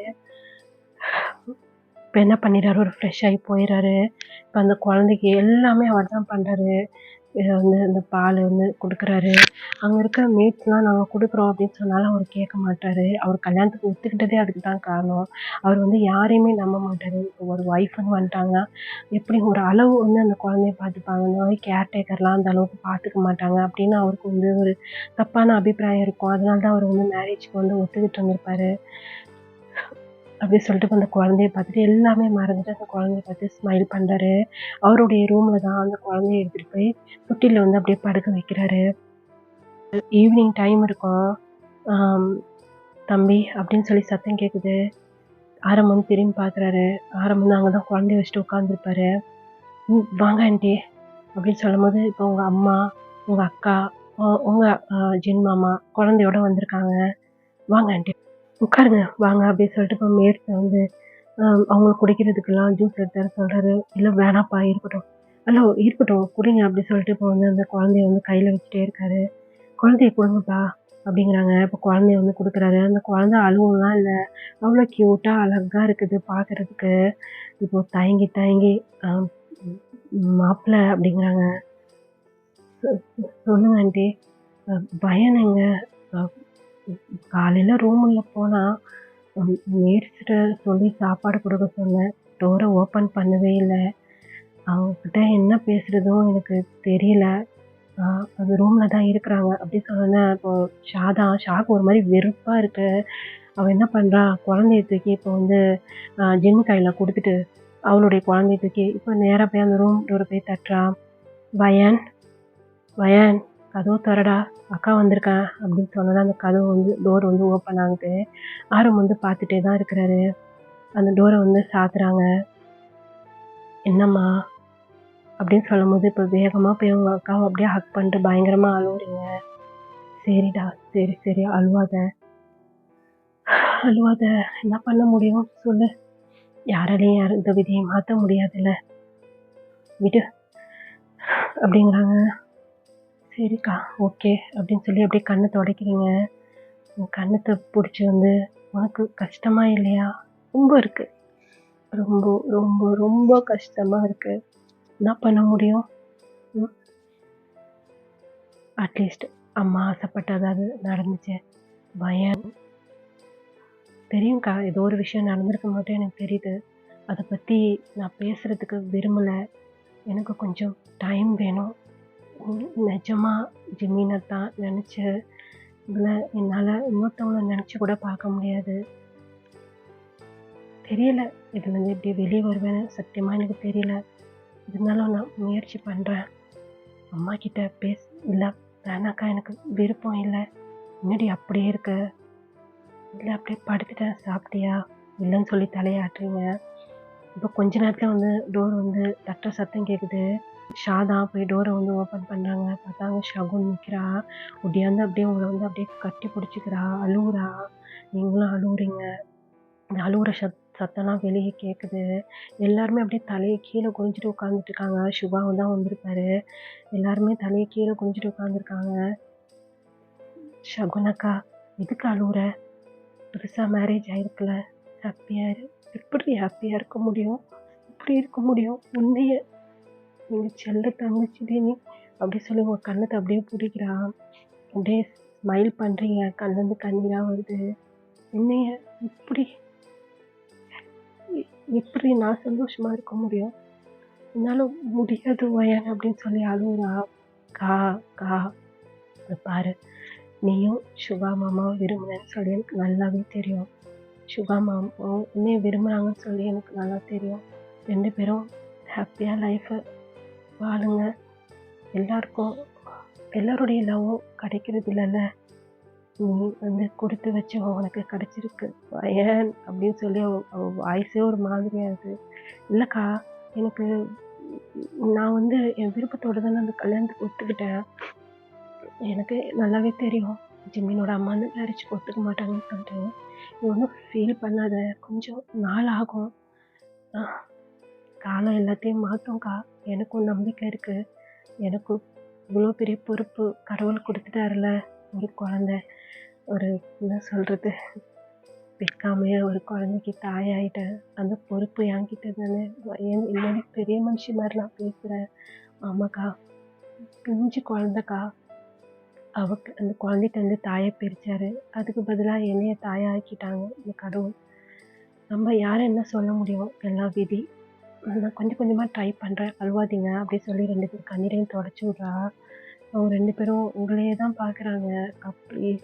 இப்ப என்ன பண்ணிடுறாரு, ஒரு ஃப்ரெஷ் ஆகி போயிடுறாரு. இப்ப அந்த குழந்தைக்கு எல்லாமே அவர் தான் பண்றாரு. வந்து இந்த பால் வந்து குடுக்குறாரு. அங்க இருக்கிற மேட்ஸ்லாம் நாங்க குடுக்குறோம் அப்படின்னு சொன்னாலும் அவரு கேட்க மாட்டாரு. அவரு கல்யாணத்துக்கு ஒத்துக்கிட்டதே அதுக்கு தான் காரணம். அவர் வந்து யாரையுமே நம்ப மாட்டாரு. இப்போ ஒரு ஒய்ஃப்ன்னு வந்துட்டாங்கன்னா, எப்படி ஒரு அளவு வந்து அந்த குழந்தைய பார்த்துப்பாங்க. இந்த மாரி கேர்டேக்கர்லாம் அந்த அளவுக்கு பார்த்துக்க மாட்டாங்க அப்படின்னு அவருக்கு வந்து ஒரு தப்பான அபிப்பிராயம் இருக்கும். அதனால தான் அவர் வந்து மேரேஜ்க்கு வந்து ஒத்துக்கிட்டு இருந்திருப்பாரு. அப்படி சொல்லிட்டு இப்ப அந்த குழந்தைய பார்த்துட்டு எல்லாமே மறந்துட்டு அந்த குழந்தைய பார்த்து ஸ்மைல் பண்றாரு. அவருடைய ரூம்ல தான் அந்த குழந்தைய எடுத்துட்டு போய் தொட்டில்ல வந்து அப்படியே படுக்க வைக்கிறாரு. ஈவினிங் டைம் இருக்கும். ஆம், தம்பி அப்படின்னு சொல்லி சத்தம் கேட்குது. ஆரம் வந்து திரும்பி பார்க்குறாரு. ஆரம் வந்து அங்க தான் குழந்தைய வச்சுட்டு உட்காந்துருப்பாரு. வாங்க ஆன்ட்டி அப்படின்னு சொல்லும்போது, இப்போ உங்க அம்மா, உங்க அக்கா, உங்க ஜின் மாமா குழந்தையோட வந்திருக்காங்க. வாங்க ஆன்ட்டி உட்காருங்க வாங்க அப்படின்னு சொல்லிட்டு இப்போ மேட்ஸ வந்து அவங்களுக்கு குடிக்கிறதுக்கெல்லாம் ஜூஸ் எடுத்து தர சொல்றாரு. இல்ல வேணாம்ப்பா இருக்கட்டும். ஹலோ இருக்கட்டும் குடிங்க அப்படி சொல்லிட்டு இப்போ வந்து அந்த குழந்தைய வந்து கையில வச்சுட்டே இருக்காரு. குழந்தைய குடுங்கப்பா அப்படிங்கிறாங்க. இப்போ குழந்தைய வந்து குடுக்குறாரு. அந்த குழந்தை அழுவலாம் இல்ல. அவ்வளோ கியூட்டா அழகா இருக்குது பார்க்கறதுக்கு. இப்போ தயங்கி தயங்கி அ மாப்பிள அப்படிங்கிறாங்க. சொல்லுங்க ஆன்ட்டி. அ பயம்ங்க. அ காலையில ரூம் உள்ள போனா மேட்ஸ்ட்ட சொல்லி சாப்பாடு குடுக்க சொன்னேன். டோர ஓப்பன் பண்ணவே இல்ல. அவங்ககிட்ட என்ன பேசுறதும் எனக்கு தெரியல. ஆ அந்த ரூம்ல தான் இருக்கிறாங்க. அப்படி சொன்னோனே, இப்போ ஷாக்கு ஒரு மாரி வெறுப்பா இருக்கு. அவ என்ன பண்றா, குழந்தைய தூக்கி இப்போ வந்து ஜின் கையில குடுத்துட்டு, அவளுடைய குழந்தைய தூக்கி இப்போ நேரா போய் அந்த ரூம் டோர போய் தட்டுறா. "வயன், வயன் கதவு தொறடா, அக்கா வந்திருக்கேன்" அப்படின்னு சொன்னோனே, அந்த கதவு வந்து டோர் வந்து ஓப்பன் ஆகுது. ஆரம் வந்து பார்த்துட்டே தான் இருக்கிறாரு. அந்த டோர வந்து சாத்துறாங்க. "என்னம்மா?" அப்படின்னு சொல்லும்போது, இப்போ வேகமா போய் அவங்க அக்காவ அப்படியே ஹக் பண்ணிட்டு பயங்கரமா அழுவுறீங்க. "சரிடா, சரி, சரி அழுவாத, அழுவாத. என்ன பண்ண முடியும் சொல்லு? யாராலயும் இந்த விதிய மாத்த முடியாதுல்ல. விடு" அப்படிங்கிறாங்க. "சரிக்கா, ஓகே" அப்படின்னு சொல்லி அப்படியே கண்ண துடைக்கிறீங்க. உன் கண்ணத்த புடிச்சு வந்து, "உனக்கு கஷ்டமா இல்லையா?" "ரொம்ப இருக்கு. ரொம்ப, ரொம்ப, ரொம்ப கஷ்டமா இருக்கு. என்ன பண்ண முடியும்? ம். அட்லீஸ்ட் அம்மா ஆசைப்பட்டதாவது நடந்துச்சு. பயம் தெரியும்க்கா. ஏதோ ஒரு விஷயம் நடந்திருக்க மாட்டேன்னு எனக்கு தெரியுது. அத பத்தி நான் பேசுறதுக்கு விரும்பல. எனக்கு கொஞ்சம் டைம் வேணும். நிஜமா ஜிம்மின தான் நெனச்சு இதுல என்னால இன்னொருத்தவங்கள நெனச்சு கூட பார்க்க முடியாது. தெரியல. இதுலருந்து எப்படி வெளிய வருவேன்னு சத்தியமா எனக்கு தெரியல. இருந்தாலும் நான் முயற்சி பண்றேன். அம்மா கிட்ட இல்ல வேணாக்கா எனக்கு விருப்பம் இல்ல. என்னடி அப்படியே இருக்க? இல்ல அப்படியே படுத்துட்டேன். சாப்பிட்டியா? இல்லன்னு சொல்லி தலைய ஆட்டுறீங்க. இப்போ கொஞ்ச நேரத்துல வந்து டோர் வந்து தட்டுற சத்தம் கேட்குது. ஷாதா போய் டோர வந்து ஓப்பன் பண்றாங்க. பார்த்தா அங்க ஷகுன் நிக்கிறா. ஒடியாந்து அப்படியே உங்கள வந்து அப்படியே கட்டி பிடிச்சுக்கிறா. அழுவுறா. நீங்களும் அழுவுறீங்க. அந்த அழுவுற சத்தம்லாம் வெளிய கேட்குது. எல்லாருமே அப்படியே தலைய கீழ குனிஞ்சுட்டு உட்கார்ந்துட்டு இருக்காங்க. சுபாவும் தான் வந்திருப்பாரு. எல்லாருமே தலைய கீழ குனிஞ்சுட்டு உட்கார்ந்துருக்காங்க. "ஷகுன் அக்கா, எதுக்கு அழுவுற? புதுசா மேரேஜ் ஆயிருக்குல்ல. ஹாப்பியா இரு." "எப்படி ஹாப்பியா இருக்க முடியும்? எப்படி இருக்க முடியும்? உன்னைய நீங்க செல்ல தங்கச்சிடி நீ." அப்படி சொல்லி உங்க கண்ணத்த அப்படியே புடிக்கிறா. அப்படியே ஸ்மைல் பண்றீங்க. கண்லேருந்து கண்ணீரா வருது. "என்னைய இப்படி எப்படி நான் சந்தோஷமா இருக்க முடியும்? என்னால முடியாது வயன்." அப்படின்னு சொல்லி அழுவுறா. "கா கா இங்க பாரு. நீயும் சுகா மாமாவ விரும்புனேன்னு சொல்லி எனக்கு நல்லாவே தெரியும். சுகா மாமாவும் உன்னைய விரும்புறாங்கன்னு சொல்லி எனக்கு நல்லா தெரியும். 2 பேரும் ஹாப்பியா லைஃப வாழுங்க. எல்லாருக்கும் எல்லாருடைய லவ்வும் கிடைக்கிறது இல்லல்ல. நீ வந்து குடுத்து வச்சவன் உனக்கு கிடைச்சிருக்கு. ஏன் அப்படின்னு சொல்லி அவ வாய்ஸே ஒரு மாதிரியா இருக்கு. இல்லக்கா, எனக்கு நான் வந்து என் விருப்பத்தோட தானே அந்த கல்யாணத்துக்கு ஒத்துக்கிட்டேன். எனக்கு நல்லாவே தெரியும். ஜிம்மினோட அம்மா வந்து மேரேஜ்க்கு ஒத்துக்க மாட்டாங்கன்னு சொல்லிட்டு. நீ ஒன்றும் ஃபீல் பண்ணாத. கொஞ்சம் நாள் ஆகும். அ காலம் எல்லாத்தையும் மாத்தும்க்கா. எனக்கும் நம்பிக்கை இருக்கு. எனக்கும் இவ்வளோ பெரிய பொறுப்பு கடவுள் குடுத்துட்டாருல்ல. ஒரு குழந்தை. ஒரு என்ன சொல்றது? பெக்காமயே ஒரு குழந்தைக்கு தாயாயிட்டேன். அந்த பொறுப்பு என்கிட்ட தானே. என்னோட பெரிய மனுஷி மாரிலாம் பேசுறேன். ஆமாக்கா. பிஞ்சு குழந்தைக்கா. அந்த குழந்தைட்ட வந்து தாய பிரிச்சாரு. அதுக்கு பதிலா என்னைய தாயா ஆக்கிட்டாங்க இந்த கடவுள். நம்ம யார என்ன சொல்ல முடியும்? எல்லாம் விதி. நான் கொஞ்சம் கொஞ்சமா ட்ரை பண்றேன். அழுவாதீங்க அப்படின்னு சொல்லி 2 பேர் கண்ணீரையும் தொடச்சு விட்றா. அவங்க 2 பேரும் உங்களையே தான் பார்க்குறாங்க. ப்ளீஸ்.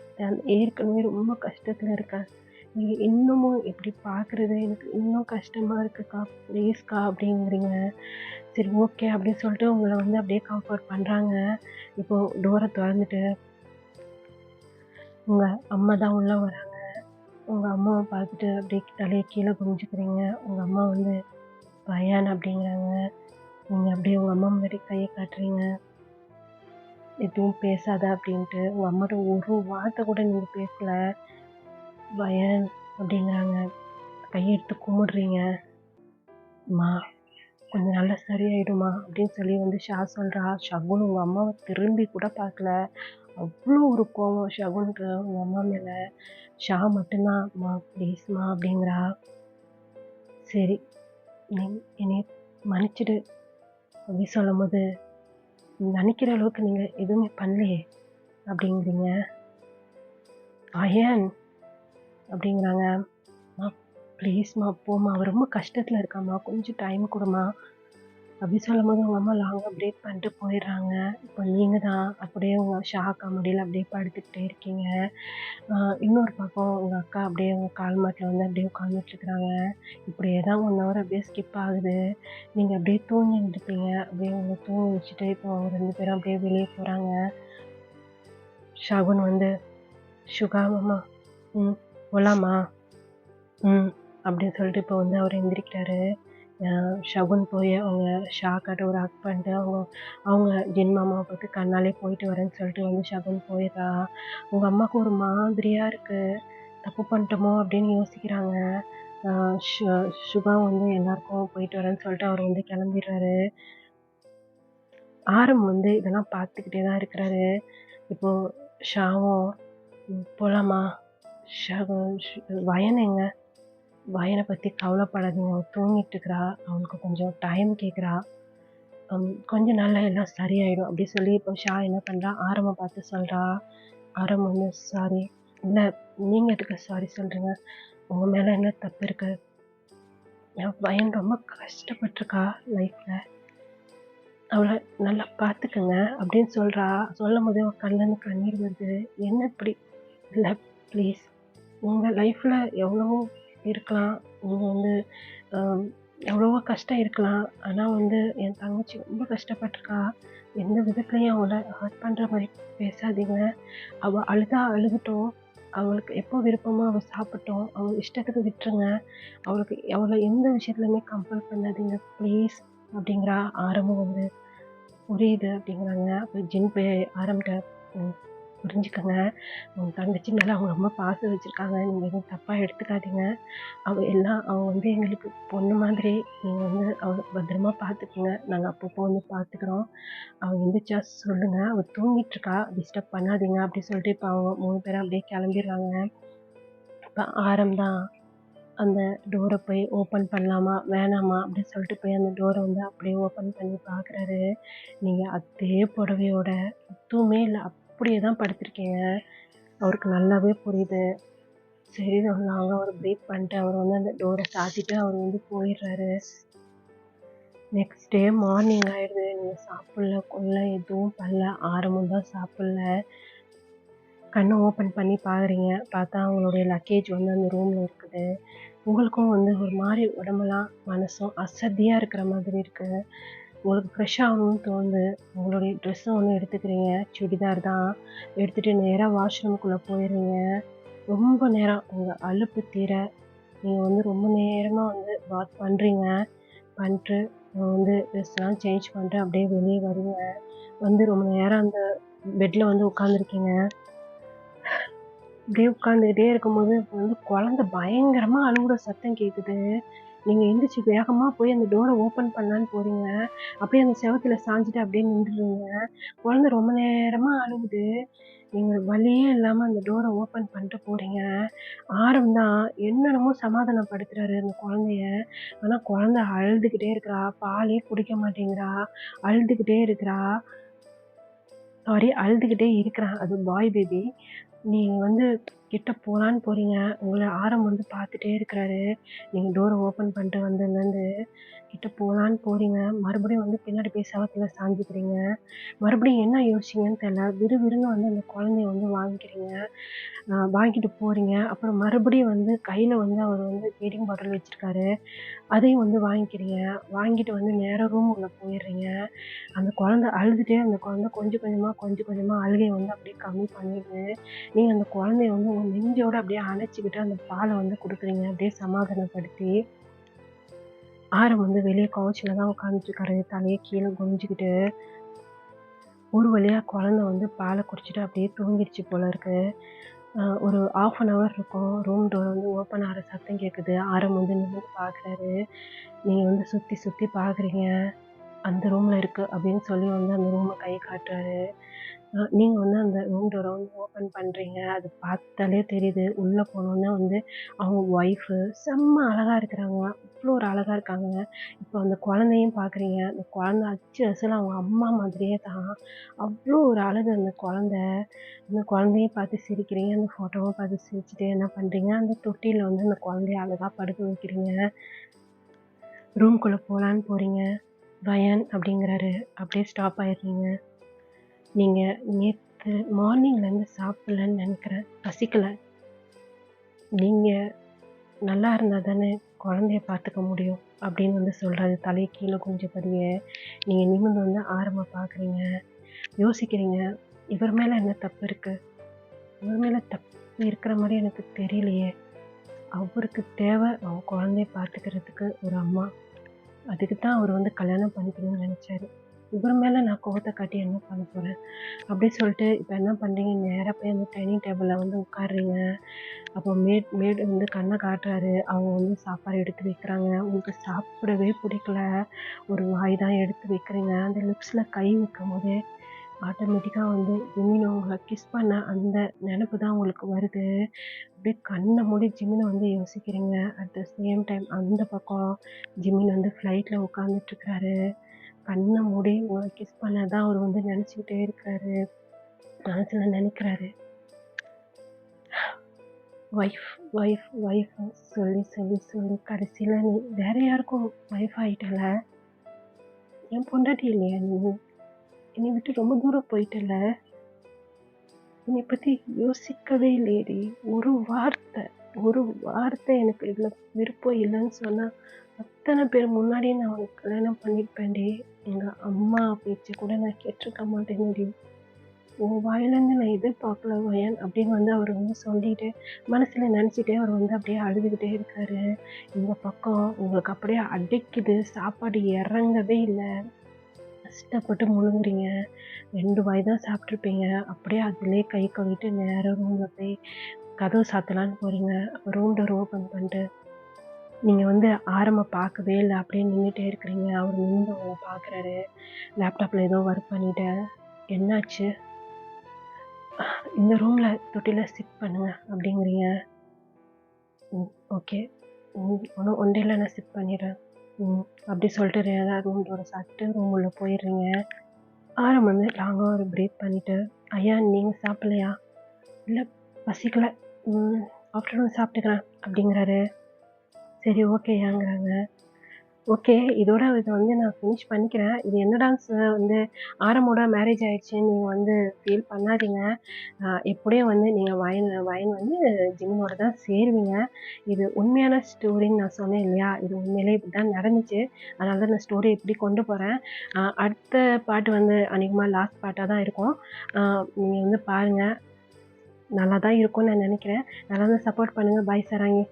ஏற்கனவே ரொம்ப கஷ்டத்துல இருக்கேன். நீங்க இன்னமும் இப்படி பார்க்குறது எனக்கு இன்னும் கஷ்டமா இருக்குக்கா. ப்ளீஸ்க்கா அப்படிங்கிறீங்க. சரி ஓகே அப்படின்னு சொல்லிட்டு உங்கள வந்து அப்படியே கம்ஃபோர்ட் பண்றாங்க. இப்போ டோர தொறந்துட்டு உங்க அம்மா தான் உள்ள வராங்க. உங்க அம்மாவ பார்த்துட்டு அப்படியே தலைய கீழ குனிஞ்சுக்கிறீங்க. உங்க அம்மா வந்து பயான் அப்படிங்கிறாங்க. நீங்க அப்படியே உங்க அம்மா முன்னாடி கைய காட்டுறீங்க. எதுவும் பேசாத அப்படின்ட்டு. உங்க அம்மாட்ட ஒரு வார்த்தை கூட நீங்க பேசல. பயான் அப்படிங்கிறாங்க. கையெடுத்து கும்பிடுறீங்க. அம்மா கொஞ்சம் நாள்ல சரியாயிடுமா அப்படின்னு சொல்லி வந்து சொல்றா. ஷகுன் உங்க அம்மாவ திரும்பி கூட பார்க்கல. அவ்வளோ ஒரு கோவம் ஷகுனுக்கு உங்க அம்மா மேல. மட்டும்தான் அம்மா ப்ளீஸ்மா அப்படிங்கிறா. சரி நீ என்னைய மன்னிச்சிடு அப்படி சொல்லும்போது, நினைக்கிற அளவுக்கு நீங்க எதுவுமே பண்ணலையே அப்படிங்கிறீங்க. அயன் அப்படிங்கிறாங்க. அம்மா ப்ளீஸ்மா போம்மா, அவ ரொம்ப கஷ்டத்துல இருக்காம்மா, கொஞ்சம் டைம் குடும்மா அப்படி சொல்லும்போது உங்க அம்மா லாங்கா பிரேக் பண்ணிட்டு போயிடுறாங்க. இப்போ நீங்க தான் அப்படியே உங்க ஷாக்கா முடியல அப்படியே படுத்துக்கிட்டே இருக்கீங்க. இன்னொரு பக்கம் உங்க அக்கா அப்படியே உங்க கால் மாட்டுல வந்து அப்படியே உட்காந்துட்டு இருக்கிறாங்க. இப்படியே தான் 1 ஹவர் அப்படியே ஸ்கிப் ஆகுது. நீங்க அப்படியே தூங்கிட்டு இருப்பீங்க. அப்படியே உங்கள தூங்க வச்சுட்டு இப்போ அவங்க 2 பேரும் அப்படியே வெளியே போறாங்க. ஷகுன் வந்து "சுகா மாமா, போலாமா?" ம். அப்படின்னு சொல்லிட்டு இப்போ வந்து அவர் எந்திரிக்கிறாரு. ஷகுன் போய் அவங்க ஷாக்காட்ட ஒரு ஹக் பண்ணிட்டு அவங்க அவங்க ஜின் மாமாவை பார்த்து கண்ணாலே போயிட்டு வரேன்னு சொல்லிட்டு வந்து ஷகுன் போயிடுறா. உங்க அம்மாவுக்கு ஒரு மாதிரியா இருக்கு. தப்பு பண்ணிட்டோமோ அப்படின்னு யோசிக்கிறாங்க. சுபா வந்து எல்லாருக்கும் போயிட்டு வரேன்னு சொல்லிட்டு அவர் வந்து கிளம்பிடுறாரு. ஆரம் வந்து இதெல்லாம் பார்த்துக்கிட்டே தான் இருக்கிறாரு. இப்போ ஷாவும் போலாமா? வயன் எங்க? வயனை பத்தி கவலைப்படாதீங்க. அவ தூங்கிட்டு இருக்கிறா. அவளுக்கு கொஞ்சம் டைம் கேட்குறா. கொஞ்ச நாள்ல எல்லாம் சரியாயிடும் அப்படி சொல்லி இப்போ என்ன பண்றா? ஆரம்ப பார்த்து சொல்றா. ஆரம் வந்து சாரி. இல்ல நீங்க எதுக்கு சாரி சொல்றீங்க? உங்க மேல என்ன தப்பு இருக்கு? என் பையன் ரொம்ப கஷ்டப்பட்டிருக்கா லைஃப்ல. அவள நல்லா பார்த்துக்கங்க அப்படின்னு சொல்றா. சொல்லும்போதே அவ கண்லேருந்து கண்ணீர் வருது. என்ன இப்படி? இல்ல ப்ளீஸ். உங்க லைஃப்ல எவ்வளவோ இருக்கலாம். நீங்க வந்து அ எவ்வளவோ கஷ்டம் இருக்கலாம். ஆனா வந்து என் தங்கச்சி ரொம்ப கஷ்டப்பட்டுருக்கா. எந்த விதத்துலயும் அவள ஹர்ட் பண்ற மாரி பேசாதீங்க. அவ அழுதா அழுகட்டும். அவளுக்கு எப்போ விருப்பமோ அவ சாப்பிடட்டும். அவ இஷ்டத்துக்கு விட்டுருங்க. அவள எந்த விஷயத்துலயுமே கம்பல் பண்ணாதீங்க ப்ளீஸ் அப்படிங்கிறா. ஆரம்பம் வந்து புரியுது அப்படிங்கிறாங்க. அப்ப ஜின் போய் ஆரம்பிட்ட ம் புரிஞ்சுக்கங்க. உங்க தங்கச்சி மேல அவங்க ரொம்ப பாசம் வச்சிருக்காங்க. நீங்க எதுவும் தப்பா எடுத்துக்காதீங்க. அவ வந்து எங்களுக்கு பொண்ணு மாதிரி. நீங்க வந்து அவள பத்திரமா பார்த்துக்கங்க. நாங்க அப்பப்போ வந்து பார்த்துக்குறோம். அவ எந்திரிச்சா சொல்லுங்க. அவ தூங்கிட்டு இருக்கா. டிஸ்டர்ப் பண்ணாதீங்க அப்படி சொல்லிட்டு இப்ப அவங்க 3 பேரும் அப்படியே கிளம்பிடுறாங்க. இப்ப ஆரம் தான் அந்த டோர போய் ஓப்பன் பண்ணலாமா? வேணாமா? அப்படின்னு சொல்லிட்டு போய் அந்த டோர வந்து அப்படியே ஓப்பன் பண்ணி பார்க்குறாரு. நீங்க அதே புடவையோட எதுவுமே இல்ல. அப்படியே தான் படுத்திருக்கீங்க. அவருக்கு நல்லாவே புரியுது. சரி லாங்கா ஒரு பிரேக் பண்ணிட்டு அவர் வந்து அந்த டோர சாத்திட்டு அவர் வந்து போயிடுறாரு. நெக்ஸ்ட் டே மார்னிங் ஆயிடுது. நீங்க சாப்பிடல, கொல்ல எதுவும் பண்ணல. ஆரமும் தான் சாப்பிடல. கண்ண ஓப்பன் பண்ணி பார்க்குறீங்க. பார்த்தா அவங்களுடைய லக்கேஜ் வந்து அந்த ரூம்ல இருக்குது. உங்களுக்கும் வந்து ஒரு மாரி உடம்பெல்லாம், மனசும் அசதியா இருக்கிற மாதிரி இருக்கு. உங்களுக்கு ஃப்ரெஷ் ஆகணும்னு தோணுது. உங்களுடைய ட்ரெஸ்ஸை ஒன்று எடுத்துக்கிறீங்க, சுடிதார் தான். எடுத்துகிட்டு நேராக வாஷ்ரூம்குள்ளே போயிடுறீங்க. ரொம்ப நேரம் உங்கள் அலுப்பு தீர நீங்கள் வந்து ரொம்ப நேரமாக வந்து வாக் பண்ணுறீங்க. பண்ணிட்டு வந்து ட்ரெஸ்லாம் சேஞ்ச் பண்ணிட்டு அப்படியே வெளியே வருங்க. வந்து ரொம்ப நேரம் அந்த பெட்டில் வந்து உட்காந்துருக்கீங்க. அப்படியே உட்காந்துக்கிட்டே இருக்கும்போது வந்து குழந்தை பயங்கரமாக அழுகுற சத்தம் கேட்குது. நீங்கள் எந்திரிச்சு வேகமாக போய் அந்த டோரை ஓப்பன் பண்ணலான்னு போகிறீங்க. அப்படியே அந்த செவத்துல சாஞ்சிட்டு அப்படியே நின்றுடுறீங்க. குழந்தை ரொம்ப நேரமாக அழுகுது. நீங்கள் வழியே இல்லாமல் அந்த டோரை ஓப்பன் பண்ணிட்டு போகிறீங்க. ஆரம் தான் என்னென்னமோ சமாதானப்படுத்துறாரு அந்த குழந்தைய. ஆனால் குழந்தை அழுதுகிட்டே இருக்கிறா. பாலே குடிக்க மாட்டேங்கிறா. அழுதுகிட்டே இருக்கிறா. அழுதுகிட்டே இருக்கிறான். அது பாய் பேபி. நீங்க வந்து கிட்ட போலான்னு போறீங்க. உங்கள ஆரம் வந்து பார்த்துட்டே இருக்கிறாரு. நீங்க டோரை ஓப்பன் பண்ணிட்டு வந்ததுலேருந்து கிட்ட போலான்னு போறீங்க. மறுபடியும் வந்து பின்னாடி போய் செவத்துல சாஞ்சுக்கிறீங்க. மறுபடியும் என்ன யோசிச்சீங்கன்னு தெரியல. விறுவிறுன்னு வந்து அந்த குழந்தைய வந்து வாங்கிக்கிறீங்க. வாங்கிட்டு போறீங்க. அப்புறம் மறுபடியும் வந்து கையில வந்து அவர் வந்து ஃபீடிங் பாட்டில் வச்சிருக்காரு. அதையும் வந்து வாங்கிக்கிறீங்க. வாங்கிட்டு வந்து நேரா ரூம் உள்ள போயிடுறீங்க. அந்த குழந்தை அழுதுட்டே அந்த குழந்தை கொஞ்சம் கொஞ்சமா அழுகைய வந்து அப்படியே கம்மி பண்ணிடுது. நீங்க அந்த குழந்தைய வந்து உங்க நெஞ்சோட அப்படியே அணைச்சுக்கிட்டு அந்த பாலை வந்து குடுக்குறீங்க. அப்படியே சமாதானப்படுத்தி. ஆரம் வந்து வெளியே கவுச்சில தான் உட்காந்துட்டு இருக்காரு. தலையை கீழே குனிஞ்சுக்கிட்டு. ஒரு வழியா குழந்தை வந்து பாலை குடிச்சிட்டு அப்படியே தூங்கிடுச்சு போல இருக்கு. ஒரு 1/2 அன் ஹவர் இருக்கும். ரூம் டோர் வந்து ஓப்பன் ஆகுற சத்தம் கேட்குது. ஆரம் வந்து நிமிர்ந்து பார்க்குறாரு. நீங்க வந்து சுத்தி சுத்தி பார்க்குறீங்க. அந்த ரூம்ல இருக்கு அப்படின்னு சொல்லி வந்து அந்த ரூமை கை காட்டுறாரு. நீங்க வந்து அந்த ரூம் டோரை வந்து ஓப்பன் பண்றீங்க. அது பார்த்தாலே தெரியுது. உள்ள போனோனே வந்து அவங்க ஒய்ஃபு செம்ம அழகா இருக்கிறாங்க. அவ்வளோ ஒரு அழகா இருக்காங்க. இப்போ அந்த குழந்தையும் பார்க்குறீங்க. அந்த குழந்தை அச்சு அசல் அவங்க அம்மா மாதிரியே தான். அவ்வளோ ஒரு அழகு அந்த குழந்தை. அந்த குழந்தைய பார்த்து சிரிக்கிறீங்க. அந்த ஃபோட்டோவ பார்த்து சிரிச்சுட்டு என்ன பண்றீங்க, அந்த தொட்டில்ல வந்து அந்த குழந்தைய அழகா படுக்க வைக்கிறீங்க. ரூம்குள்ள போலான்னு போறீங்க. "வயன்" அப்படிங்கிறாரு. அப்படியே ஸ்டாப் ஆயிடுறீங்க. "நீங்க நேத்து மார்னிங்லேருந்து சாப்பிடலன்னு நெனைக்கிறேன். பசிக்கல. நீங்க நல்லா இருந்தா தானே குழந்தைய பார்த்துக்க முடியும்." அப்படின்னு வந்து சொல்றாரு. தலைய கீழ குனிஞ்சபடியே. நீங்க நிமிர்ந்து வந்து ஆரமா பார்க்குறீங்க. யோசிக்கிறீங்க. இவர் மேல என்ன தப்பு இருக்கு? இவர் மேல தப்பு இருக்கிற மாரி எனக்கு தெரியலையே! அவருக்கு தேவை அவங்க குழந்தைய பார்த்துக்கிறதுக்கு ஒரு அம்மா. அதுக்கு தான் அவர் வந்து கல்யாணம் பண்ணிக்கணும்னு நெனைச்சாரு. இவர் மேல நான் கோவத்த காட்டி என்ன பண்ண போறேன்? அப்படி சொல்லிட்டு இப்ப என்ன பண்றீங்க, நேரா போய் அந்த டைனிங் டேபிள்ல வந்து உட்கார்றீங்க. அப்போ மேட் வந்து கண்ண காட்டுறாரு. அவங்க வந்து சாப்பாடு எடுத்து வைக்கிறாங்க. உங்களுக்கு சாப்பிடவே பிடிக்கல. ஒரு வாய் தான் எடுத்து வைக்கிறீங்க. அந்த லிப்ஸ்ல கை வைக்கும்போதே ஆட்டோமேட்டிக்கா வந்து ஜிமின் உங்கள கிஸ் பண்ண அந்த நெனப்பு தான் உங்களுக்கு வருது. அப்படியே கண்ண மூடி ஜிமின வந்து யோசிக்கிறீங்க. அட் த சேம் டைம் அந்த பக்கம் ஜிமின் வந்து ஃப்ளைட்ல உட்காந்துட்டுருக்காரு. கண்ண மூடி உங்கள கிஸ் பண்ண தான் அவரு வந்து நெனச்சுக்கிட்டே இருக்காரு. மனசுல நெனைக்கிறாரு. ஒய்ஃப் ஒய்ஃப் ஒய்ஃப்ன்னு சொல்லி சொல்லி சொல்லி கடைசியில நீ வேற யாருக்கும் ஒய்ஃப் ஆயிட்டல்ல. என் பொண்டாட்டி இல்லையா நீ? என்னை விட்டு ரொம்ப தூரம் போயிட்டல்ல. என்னை பத்தி யோசிக்கவே இல்லையேடி. ஒரு வார்த்தை எனக்கு இதுல விருப்பம் இல்லைன்னு சொன்னா அத்தனை பேர் முன்னாடியே நான் உனக்கு கல்யாணம் பண்ணிருப்பேன்டி. எங்க அம்மா பேச்ச கூட நான் கேட்டிருக்க மாட்டேனேடி. உன் வாயிலேருந்து நான் எதிர்பார்க்கல வயன் அப்படின்னு வந்து அவர் வந்து சொல்லிட்டு மனசுல நினைச்சிட்டே அவர் வந்து அப்படியே அழுதுகிட்டே இருக்காரு. இந்த பக்கம் உங்களுக்கு அப்படியே அடைக்குது. சாப்பாடு இறங்கவே இல்லை. கஷ்டப்பட்டு முழுங்குறீங்க. 2 வாய் தான் சாப்பிட்ருப்பீங்க. அப்படியே அதிலே கை கழுவிட்டு நேரா ரூம்ல போய் கதவு சாத்தலான்னு போறீங்க. அப்போ ரூம் டோர் ஓப்பன் பண்ணிட்டு நீங்க வந்து ஆரம்ப பார்க்கவே இல்ல. அப்படியே நின்னுட்டே இருக்கிறீங்க. அவரு நிமிர்ந்து உங்கள பார்க்குறாரு. லேப்டாப்ல ஏதோ ஒர்க் பண்ணிட்டு, "என்னாச்சு? இந்த ரூம்ல தொட்டில சிட் பண்ணுங்க" அப்படிங்கிறீங்க. ஓகே. ஒன் டேல நான் சிட் பண்ணிடுறேன். அப்படி சொல்லிட்டு நேரா ரூம் டோர சாத்திட்டு ரூம் உள்ள போயிடுறீங்க. ஆரம் வந்து லாங்கா ஒரு பிரேக் பண்ணிட்டு, "ஐயா நீங்க சாப்பிடலையா?" "இல்ல பசிக்கல. ஆஃப்டர்நூன் சாப்பிட்டுக்கிறேன்" அப்படிங்கிறாரு. சரி ஓகேயாங்கிறாங்க. ஓகே. இதோட இத வந்து நான் ஃபினிஷ் பண்ணிக்கிறேன். இது என்னடான்னு வந்து ஆரமோட மேரேஜ் ஆயிடுச்சுன்னு நீங்க வந்து ஃபீல் பண்ணாதீங்க. எப்படியும் வந்து நீங்க வயன் வந்து ஜிமினோட தான் சேருவீங்க. இது உண்மையான ஸ்டோரின்னு நான் சொன்னேன் இல்லையா? இது உண்மையிலேயே இப்படிதான் நடந்துச்சு. அதனால தான் நான் ஸ்டோரிய இப்படி கொண்டு போறேன். அடுத்த பார்ட் வந்து அநேகமா லாஸ்ட் பார்ட்டா தான் இருக்கும். அ நீங்க வந்து பாருங்க. நல்லா தான் இருக்கும்னு நான் நெனைக்கிறேன். நல்லா தான் சப்போர்ட் பண்ணுங்க. பாய் சராங்கி.